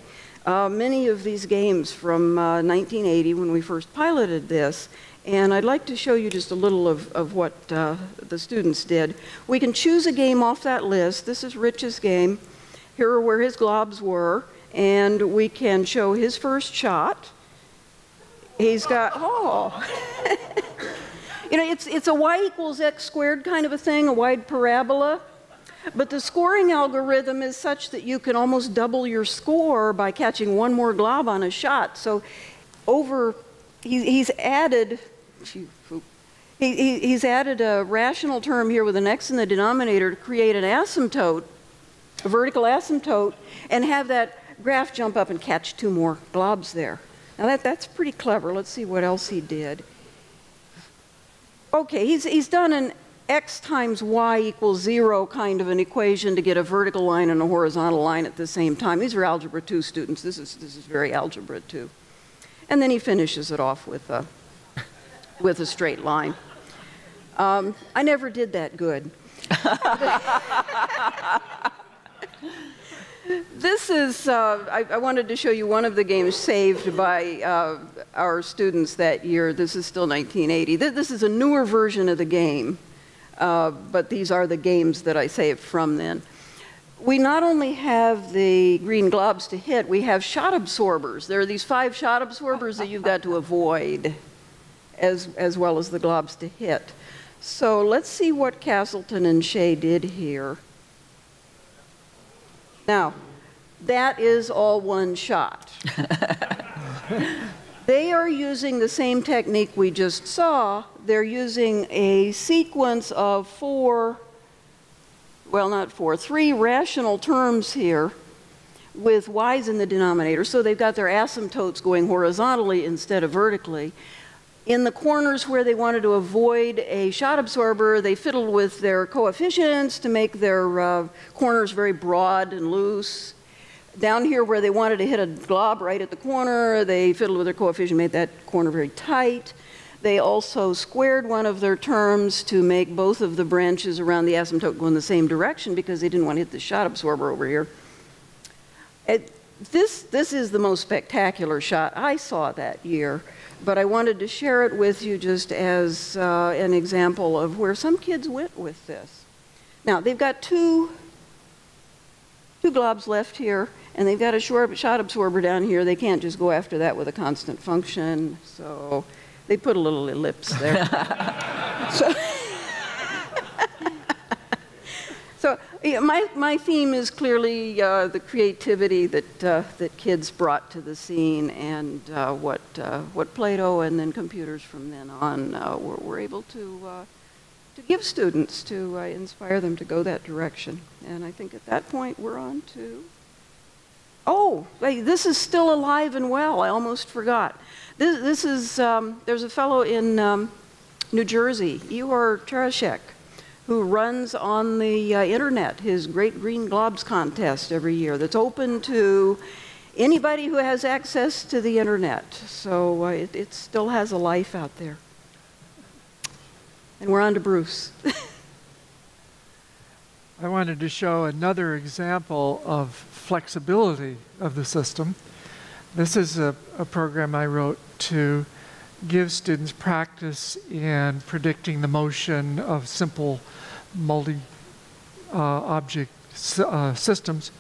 many of these games from 1980 when we first piloted this, and I'd like to show you just a little of what the students did. We can choose a game off that list. This is Rich's game. Here are where his globs were, and we can show his first shot. He's got, oh. You know, it's a y equals x squared kind of a thing, a wide parabola. But the scoring algorithm is such that you can almost double your score by catching one more glob on a shot. So he's added a rational term here with an x in the denominator to create an asymptote, a vertical asymptote, and have that graph jump up and catch two more globs there. Now that's pretty clever. Let's see what else he did. Okay, he's done an x times y equals 0 kind of an equation to get a vertical line and a horizontal line at the same time. These are Algebra 2 students. This is very Algebra 2. And then he finishes it off with a straight line. I never did that good. This is, I wanted to show you one of the games saved by our students that year. This is still 1980. This is a newer version of the game. But these are the games that I saved from then. We not only have the green globs to hit, we have shot absorbers. There are these 5 shot absorbers that you've got to avoid, as well as the globs to hit. So let's see what Castleton and Shea did here. Now, that is all one shot. They are using the same technique we just saw. They're using a sequence of 3 rational terms here with y's in the denominator. So they've got their asymptotes going horizontally instead of vertically. In the corners where they wanted to avoid a shot absorber, they fiddled with their coefficients to make their corners very broad and loose. Down here where they wanted to hit a glob right at the corner, they fiddled with their coefficient, made that corner very tight. They also squared one of their terms to make both of the branches around the asymptote go in the same direction because they didn't want to hit the shot absorber over here. This is the most spectacular shot I saw that year, but I wanted to share it with you just as an example of where some kids went with this. Now, they've got 2 2 globs left here, and they've got a shot absorber down here. They can't just go after that with a constant function, so they put a little ellipse there. So yeah, my theme is clearly the creativity that kids brought to the scene, and what Plato and then computers from then on were able to give students to inspire them to go that direction. And I think at that point we're on to, oh, wait, this is still alive and well. I almost forgot. This is, there's a fellow in New Jersey, Ihor Tarashek, who runs on the internet his Great Green Globs contest every year that's open to anybody who has access to the internet. So it still has a life out there. And we're on to Bruce. I wanted to show another example of flexibility of the system. This is a program I wrote to give students practice in predicting the motion of simple multi-object systems.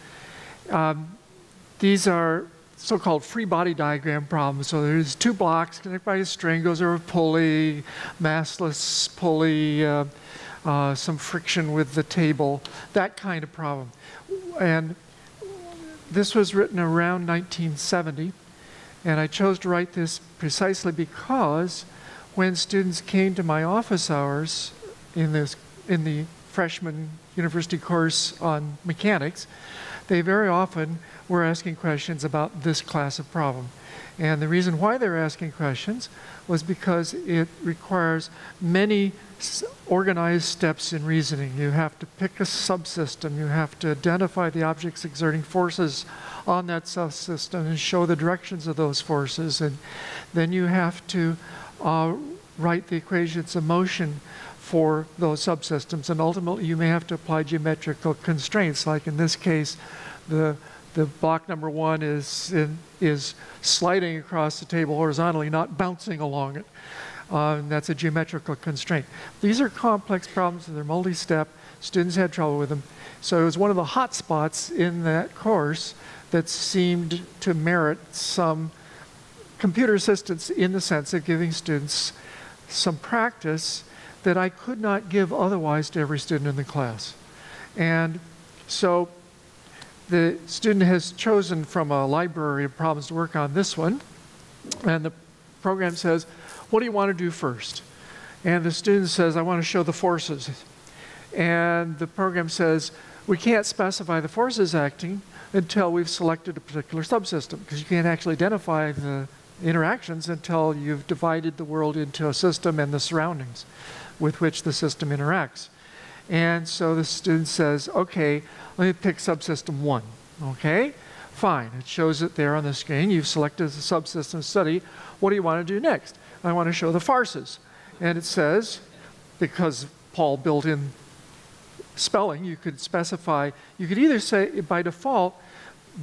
These are so-called Freebody Diagram problems. So there's 2 blocks connected by a string, goes over a pulley, massless pulley, some friction with the table, that kind of problem. And this was written around 1970, and I chose to write this precisely because when students came to my office hours in the freshman university course on mechanics, they very often were asking questions about this class of problem. And the reason why they were asking questions was because it requires many organized steps in reasoning. You have to pick a subsystem, you have to identify the objects exerting forces on that subsystem and show the directions of those forces, and then you have to write the equations of motion for those subsystems, and ultimately you may have to apply geometrical constraints, like in this case the block number 1 is sliding across the table horizontally, not bouncing along it. And that's a geometrical constraint. These are complex problems, and they're multi-step. Students had trouble with them. So it was one of the hot spots in that course that seemed to merit some computer assistance in the sense of giving students some practice that I could not give otherwise to every student in the class. And so the student has chosen from a library of problems to work on this one, and the program says, what do you want to do first? And the student says, I want to show the forces. And the program says, we can't specify the forces acting until we've selected a particular subsystem, because you can't actually identify the interactions until you've divided the world into a system and the surroundings with which the system interacts. And so the student says, okay, let me pick subsystem 1. Okay, fine. It shows it there on the screen. You've selected the subsystem study. What do you want to do next? I want to show the farces. And it says, because Paul built in spelling, you could specify, you could either say by default,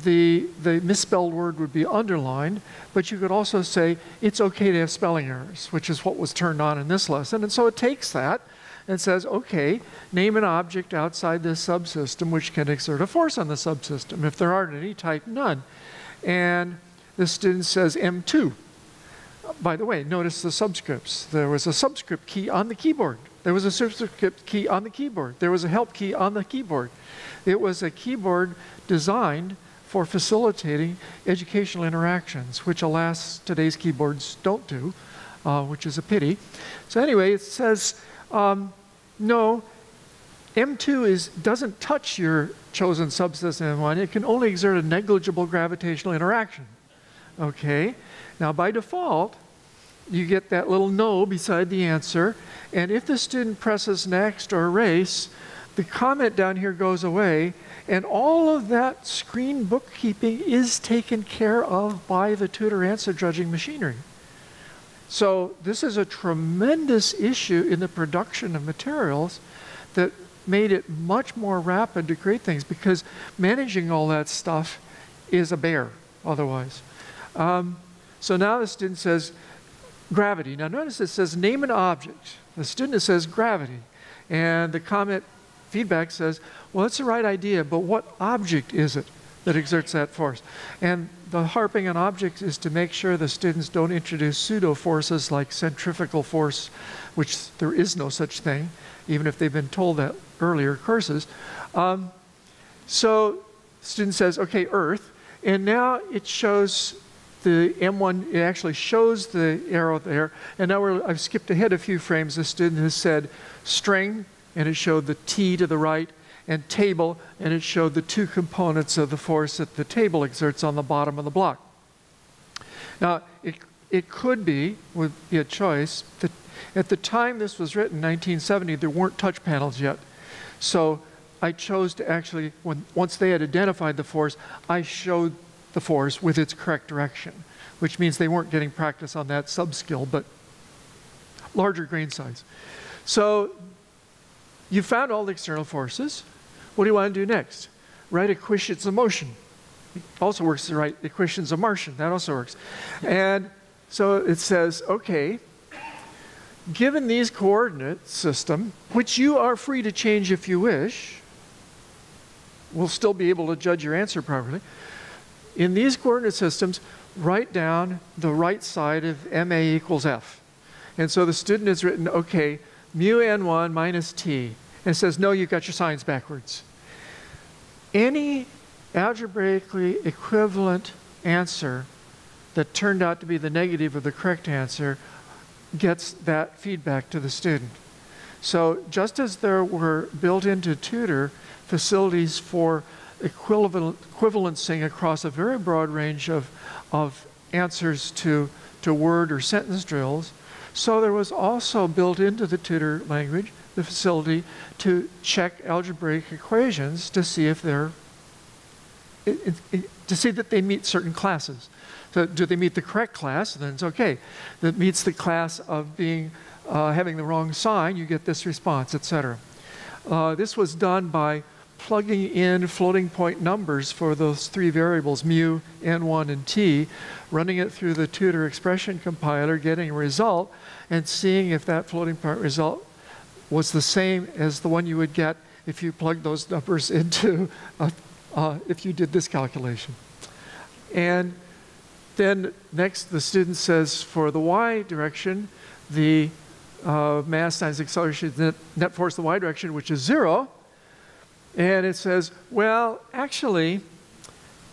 the misspelled word would be underlined, but you could also say it's okay to have spelling errors, which is what was turned on in this lesson. And so it takes that and says, okay, name an object outside this subsystem which can exert a force on the subsystem. If there aren't any, type none. And the student says M2. By the way, notice the subscripts. There was a subscript key on the keyboard. There was a subscript key on the keyboard. There was a help key on the keyboard. It was a keyboard designed for facilitating educational interactions, which alas, today's keyboards don't do, which is a pity. So anyway, it says, no, M2 doesn't touch your chosen subsystem M1. It can only exert a negligible gravitational interaction. Okay, now by default, you get that little no beside the answer, and if the student presses next or erase, the comment down here goes away, and all of that screen bookkeeping is taken care of by the tutor answer judging machinery. So this is a tremendous issue in the production of materials that made it much more rapid to create things, because managing all that stuff is a bear otherwise. So now the student says gravity. Now notice it says name an object. The student says gravity, and the comment feedback says, well, it's the right idea, but what object is it that exerts that force? And the harping on objects is to make sure the students don't introduce pseudo forces like centrifugal force, which there is no such thing, even if they've been told that earlier courses. So student says, okay, Earth, and now it shows the M1, it actually shows the arrow there, and now I've skipped ahead a few frames. The student has said string, and it showed the T to the right, and table, and it showed the two components of the force that the table exerts on the bottom of the block. Now, it could be, with a choice, that at the time this was written, 1970, there weren't touch panels yet. So I chose to actually, once they had identified the force, I showed the force with its correct direction, which means they weren't getting practice on that sub-skill, but larger grain size. So you found all the external forces. What do you want to do next? Write equations of motion. It also works to write equations of motion. That also works. And so it says, okay, given these coordinate system, which you are free to change if you wish, we'll still be able to judge your answer properly. In these coordinate systems, write down the right side of MA equals F. And so the student has written, okay, mu n1 minus t. And it says, no, you've got your signs backwards. Any algebraically equivalent answer that turned out to be the negative of the correct answer gets that feedback to the student. So just as there were built into Tutor facilities for equivalencing across a very broad range of answers to word or sentence drills, so there was also built into the Tutor language the facility to check algebraic equations to see if they're to see that they meet certain classes. So do they meet the correct class? Then it's okay. That meets the class of being having the wrong sign, you get this response, etc. This was done by plugging in floating point numbers for those three variables, mu, n1, and t, running it through the Tutor expression compiler, getting a result, and seeing if that floating point result was the same as the one you would get if you plugged those numbers into, if you did this calculation. And then next, the student says for the y direction, the mass times acceleration net force in the y direction, which is 0. And it says, well, actually,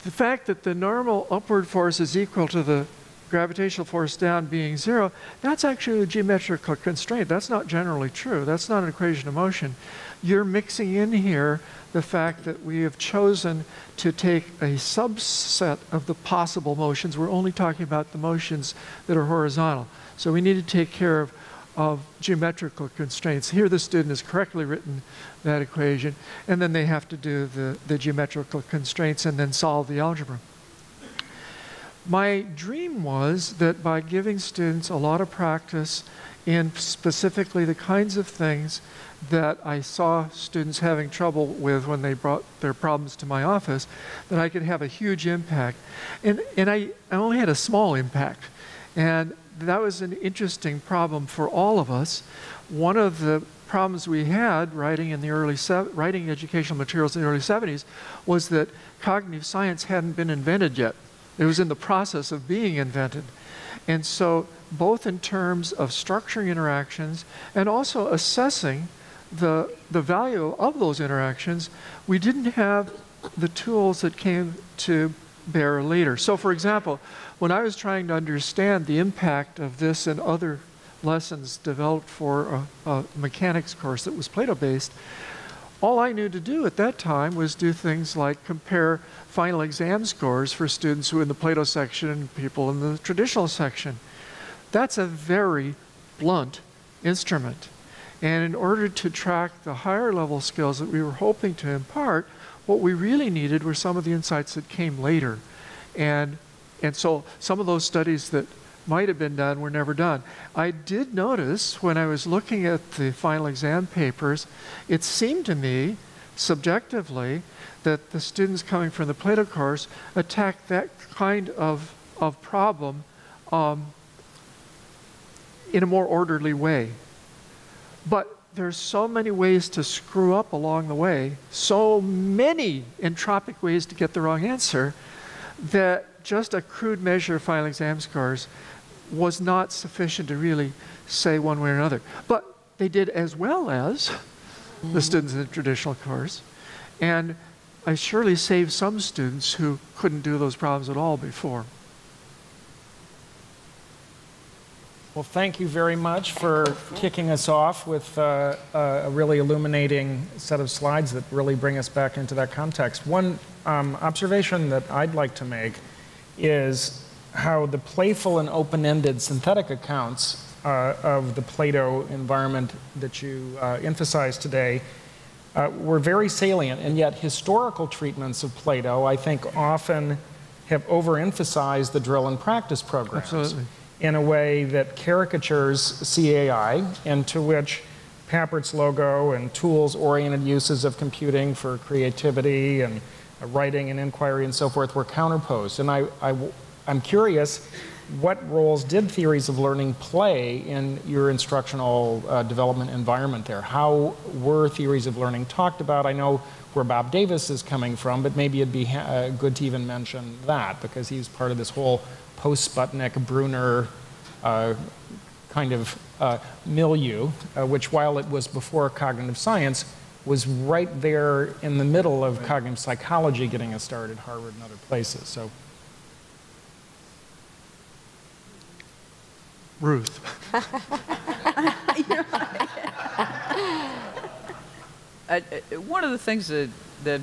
the fact that the normal upward force is equal to the gravitational force down being 0, that's actually a geometrical constraint. That's not generally true. That's not an equation of motion. You're mixing in here the fact that we have chosen to take a subset of the possible motions. We're only talking about the motions that are horizontal. So we need to take care of geometrical constraints. Here the student has correctly written that equation, and then they have to do the geometrical constraints and then solve the algebra. My dream was that by giving students a lot of practice in specifically the kinds of things that I saw students having trouble with when they brought their problems to my office, that I could have a huge impact. And I only had a small impact. And that was an interesting problem for all of us. One of the problems we had writing educational materials in the early 70s was that cognitive science hadn't been invented yet. It was in the process of being invented. And so both in terms of structuring interactions and also assessing the value of those interactions, we didn't have the tools that came to bear later. So for example, when I was trying to understand the impact of this and other lessons developed for a mechanics course that was Plato-based, all I knew to do at that time was do things like compare final exam scores for students who were in the Plato section and people in the traditional section. That's a very blunt instrument. And in order to track the higher level skills that we were hoping to impart, what we really needed were some of the insights that came later. And so some of those studies that might have been done were never done. I did notice when I was looking at the final exam papers, it seemed to me, subjectively, that the students coming from the Plato course attacked that kind of problem in a more orderly way. But there's so many ways to screw up along the way, so many entropic ways to get the wrong answer, that just a crude measure of final exam scores was not sufficient to really say one way or another. But they did as well as the students in the traditional course. And I surely saved some students who couldn't do those problems at all before. Well, thank you very much for kicking us off with a really illuminating set of slides that really bring us back into that context. One observation that I'd like to make is how the playful and open-ended synthetic accounts of the Plato environment that you emphasized today were very salient, and yet historical treatments of Plato, I think, often have overemphasized the drill and practice programs. Absolutely. In a way that caricatures CAI, and to which Pappert's logo and tools-oriented uses of computing for creativity and writing and inquiry and so forth were counterposed. And I'm curious, what roles did theories of learning play in your instructional development environment there? How were theories of learning talked about? I know where Bob Davis is coming from, but maybe it'd be good to even mention that, because he's part of this whole post-Sputnik, Brunner kind of milieu, which, while it was before cognitive science, was right there in the middle of cognitive psychology getting a start at Harvard and other places. So, Ruth. One of the things that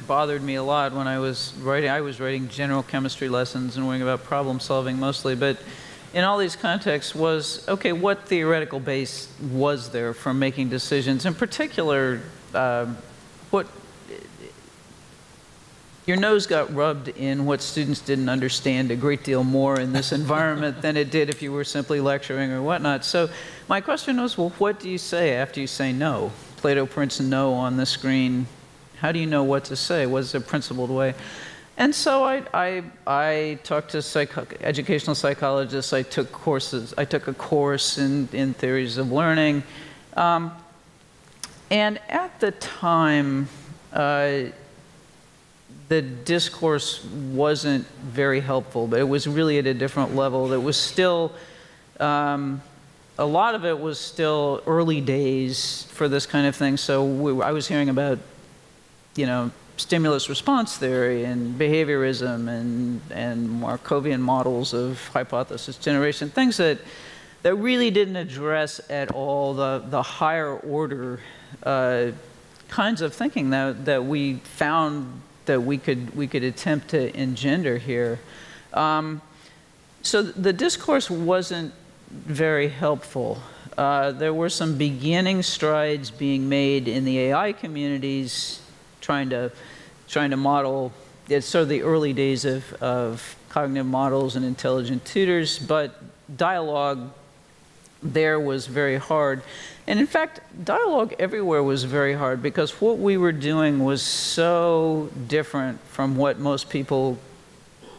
bothered me a lot when I was writing general chemistry lessons and worrying about problem solving mostly, but in all these contexts was, okay, what theoretical base was there for making decisions? In particular, what your nose got rubbed in what students didn't understand a great deal more in this environment than it did if you were simply lecturing or whatnot. So my question was, well, what do you say after you say no? Plato prints no on the screen. How do you know what to say? What's a principled way? And so I talked to educational psychologists. I took courses. I took a course in theories of learning. And at the time, the discourse wasn't very helpful, but it was really at a different level. It was still, a lot of it was still early days for this kind of thing. So I was hearing about, stimulus response theory and behaviorism and Markovian models of hypothesis generation, things that really didn't address at all the higher order kinds of thinking that we found that we could attempt to engender here. So the discourse wasn't very helpful. There were some beginning strides being made in the AI communities trying to model, it's sort of the early days of cognitive models and intelligent tutors, but dialogue there was very hard. And in fact, dialogue everywhere was very hard because what we were doing was so different from what most people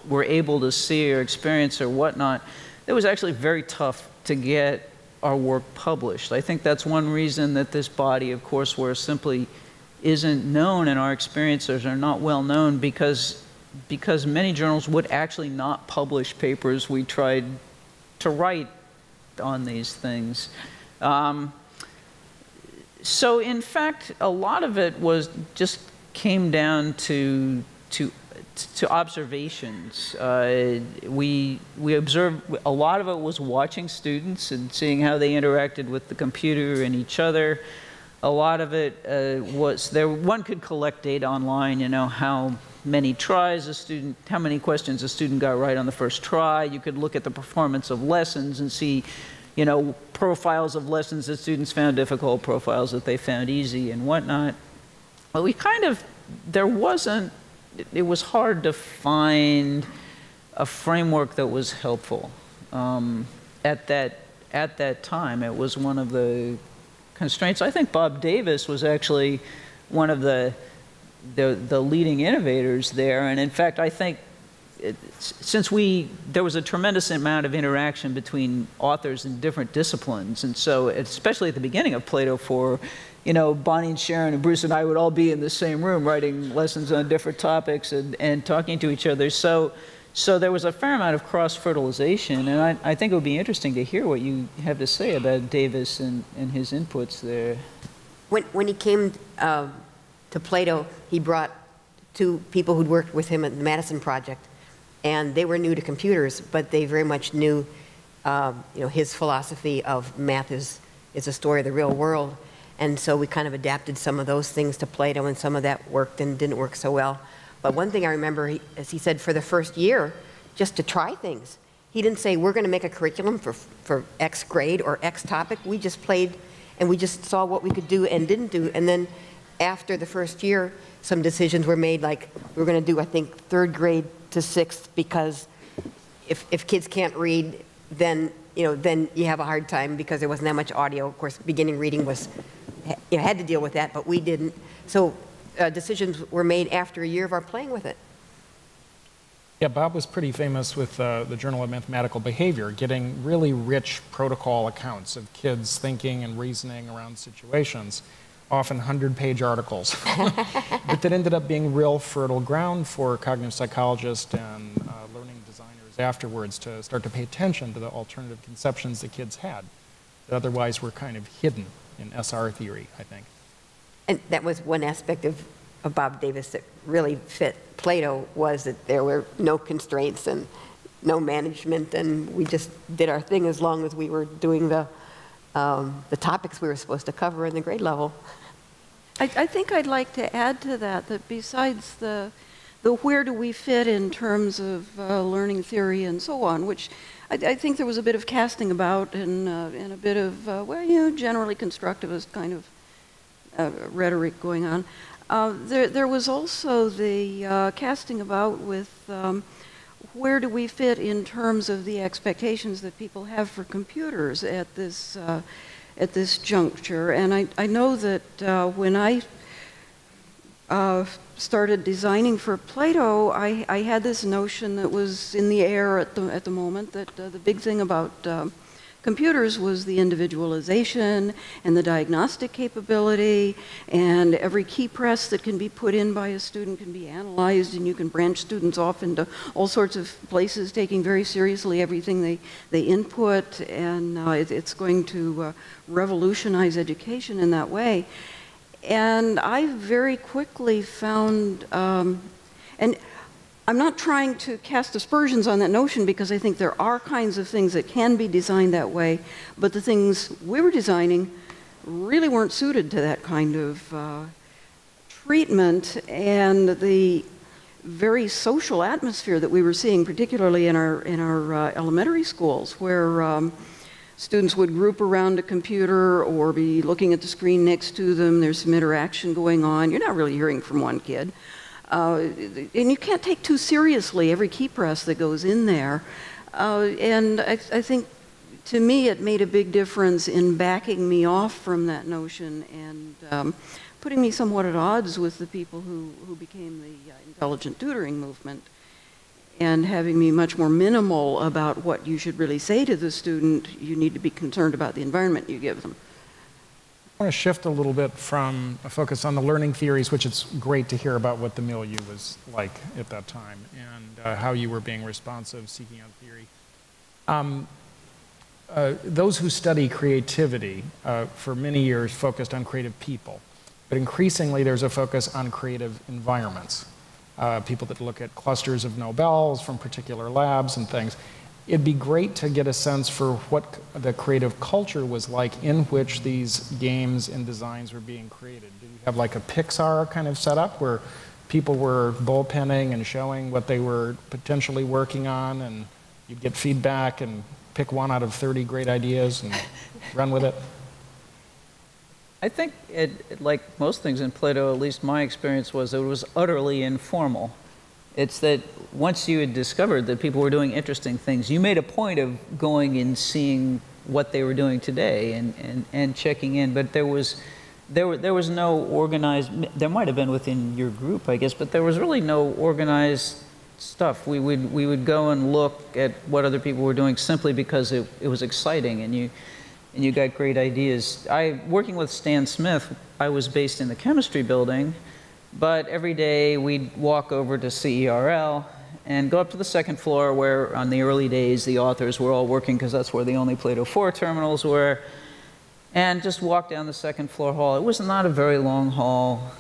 were able to see or experience or whatnot. It was actually very tough to get our work published. I think that's one reason that this body of courseware simply isn't known, and our experiences are not well known, because many journals would actually not publish papers we tried to write on these things. So in fact, a lot of it just came down to observations. We observed, a lot of it was watching students and seeing how they interacted with the computer and each other. A lot of it one could collect data online, how many tries a student, how many questions a student got right on the first try. You could look at the performance of lessons and see, profiles of lessons that students found difficult, profiles that they found easy and whatnot. But it was hard to find a framework that was helpful. At that time, it was one of the constraints. I think Bob Davis was actually one of the leading innovators there, and in fact, I think since there was a tremendous amount of interaction between authors in different disciplines, and so especially at the beginning of Plato, Bonnie and Sharon and Bruce and I would all be in the same room writing lessons on different topics and talking to each other. So there was a fair amount of cross-fertilization, and I think it would be interesting to hear what you have to say about Davis and his inputs there. When he came to Plato, he brought 2 people who'd worked with him at the Madison Project, and they were new to computers, but they very much knew, his philosophy of math is a story of the real world. And so we kind of adapted some of those things to Plato, and some of that worked and didn't work so well. But one thing I remember, as he said, for the first year, just to try things. He didn't say, we're going to make a curriculum for X grade or X topic. We just played, and we just saw what we could do and didn't do. And then after the first year, some decisions were made, like we're going to do, I think, 3rd grade to 6th, because if kids can't read, then you have a hard time, because there wasn't that much audio. Of course, beginning reading had to deal with that, but we didn't. So decisions were made after a year of our playing with it. Yeah, Bob was pretty famous with the Journal of Mathematical Behavior, getting really rich protocol accounts of kids thinking and reasoning around situations, often 100-page articles, but that ended up being real fertile ground for cognitive psychologists and learning designers afterwards to start to pay attention to the alternative conceptions that kids had that otherwise were kind of hidden in SR theory, I think. And that was one aspect of Bob Davis that really fit Plato, was that there were no constraints and no management, and we just did our thing as long as we were doing the topics we were supposed to cover in the grade level. I think I'd like to add to that besides the where do we fit in terms of learning theory and so on, which I think there was a bit of casting about and a bit of, generally constructivist kind of rhetoric going on. There was also the casting about with where do we fit in terms of the expectations that people have for computers at this juncture. And I know that when I started designing for Plato, I had this notion that was in the air at the moment, that the big thing about computers was the individualization and the diagnostic capability, and every key press that can be put in by a student can be analyzed, and you can branch students off into all sorts of places, taking very seriously everything they input, and it's going to revolutionize education in that way. And I very quickly found, and I'm not trying to cast aspersions on that notion, because I think there are kinds of things that can be designed that way, but the things we were designing really weren't suited to that kind of treatment, and the very social atmosphere that we were seeing, particularly in our elementary schools, where students would group around a computer or be looking at the screen next to them. There's some interaction going on. You're not really hearing from one kid. And you can't take too seriously every key press that goes in there. And I think, to me, it made a big difference in backing me off from that notion and putting me somewhat at odds with the people who became the intelligent tutoring movement, and having me much more minimal about what you should really say to the student. You need to be concerned about the environment you give them. I want to shift a little bit from a focus on the learning theories, which it's great to hear about what the milieu was like at that time, and how you were being responsive, seeking out theory. Those who study creativity for many years focused on creative people, but increasingly there's a focus on creative environments. People that look at clusters of Nobels from particular labs and things. It'd be great to get a sense for what the creative culture was like in which these games and designs were being created. Did you have like a Pixar kind of setup where people were bullpenning and showing what they were potentially working on, and you'd get feedback and pick one out of 30 great ideas and run with it? I think, like most things in Plato, at least my experience was, it was utterly informal. It's that once you had discovered that people were doing interesting things, you made a point of going and seeing what they were doing today and checking in. But there was no organized, there might have been within your group, I guess, but there was really no organized stuff. We would go and look at what other people were doing simply because it was exciting, and you got great ideas. Working with Stan Smith, I was based in the chemistry building, but every day we'd walk over to CERL and go up to the second floor where, on the early days, the authors were all working because that's where the only Plato 4 terminals were, and just walk down the second floor hall. It was not a very long hall,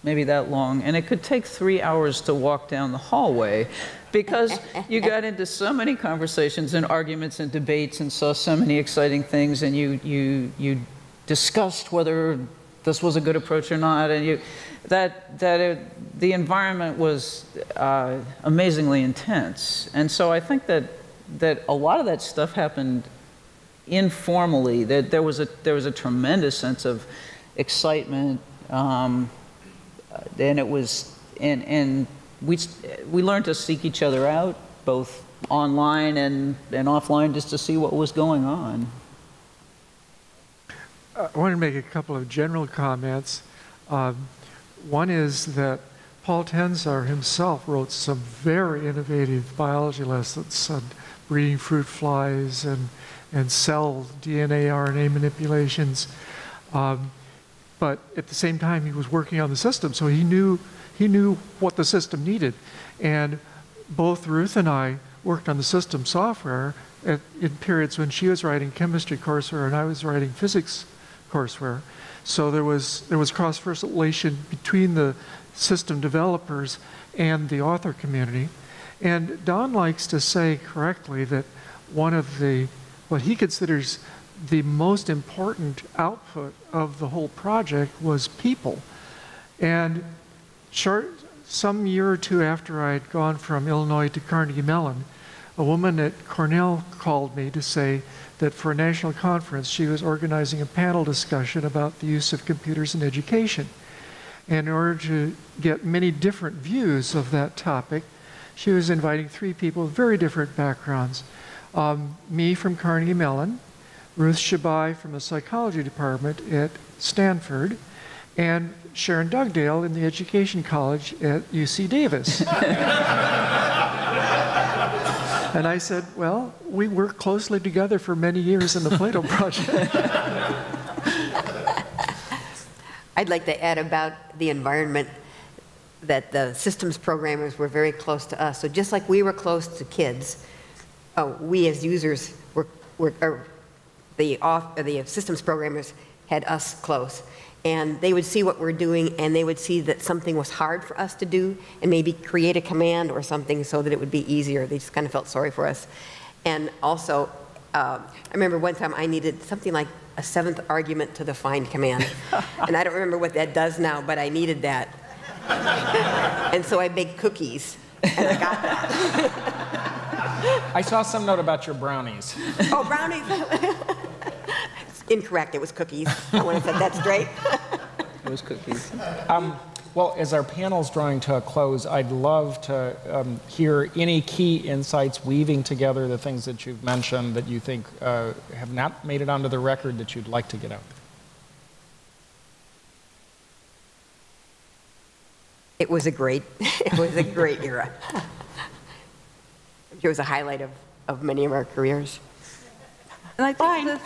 maybe that long, and it could take 3 hours to walk down the hallway because you got into so many conversations and arguments and debates and saw so many exciting things, and you discussed whether this was a good approach or not, and the environment was amazingly intense. And so I think that a lot of that stuff happened informally, that there was a tremendous sense of excitement, and it was, and we learned to seek each other out, both online and offline, just to see what was going on. I want to make a couple of general comments. One is that Paul Tenzar himself wrote some very innovative biology lessons on breeding fruit flies and cell DNA, RNA manipulations. But at the same time, he was working on the system, so he knew what the system needed. And both Ruth and I worked on the system software in periods when she was writing chemistry courseware and I was writing physics courseware. So there was cross-fertilization between the system developers and the author community. And Don likes to say correctly that one of what he considers the most important output of the whole project was people. And some year or two after I had gone from Illinois to Carnegie Mellon, a woman at Cornell called me to say that for a national conference, she was organizing a panel discussion about the use of computers in education. And in order to get many different views of that topic, she was inviting 3 people with very different backgrounds. Me from Carnegie Mellon, Ruth Shibai from the psychology department at Stanford, and Sharon Dugdale in the Education College at UC Davis. And I said, well, we worked closely together for many years in the Plato project. I'd like to add about the environment that the systems programmers were very close to us. So just like we were close to kids, we as users the systems programmers had us close. And they would see what we're doing, and they would see that something was hard for us to do, and maybe create a command or something so that it would be easier. They just kind of felt sorry for us. And also, I remember one time I needed something like a 7th argument to the find command. And I don't remember what that does now, but I needed that. And so I baked cookies, and I got that. I saw some note about your brownies. Oh, brownies. Incorrect, it was cookies. I want to set that straight. It was cookies. Well, as our panel's drawing to a close, I'd love to hear any key insights weaving together the things that you've mentioned that you think have not made it onto the record that you'd like to get out. It was a great era. It was a highlight of many of our careers. And I think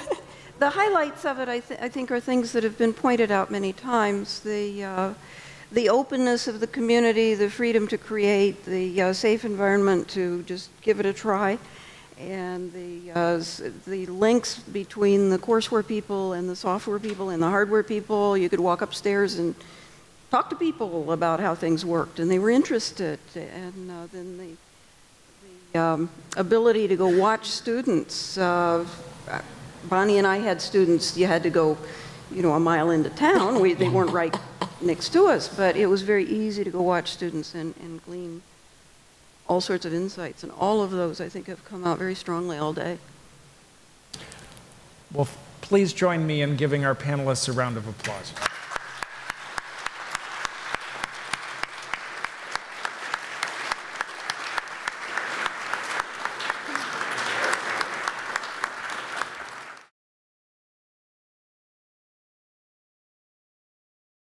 the highlights of it, I think, are things that have been pointed out many times. The openness of the community, the freedom to create, the safe environment to just give it a try, and the links between the courseware people and the software people and the hardware people. You could walk upstairs and talk to people about how things worked, and they were interested. And then the ability to go watch students. Bonnie and I had students, you had to go, a mile into town. They weren't right next to us, but it was very easy to go watch students and glean all sorts of insights. And all of those, I think, have come out very strongly all day. Well, please join me in giving our panelists a round of applause.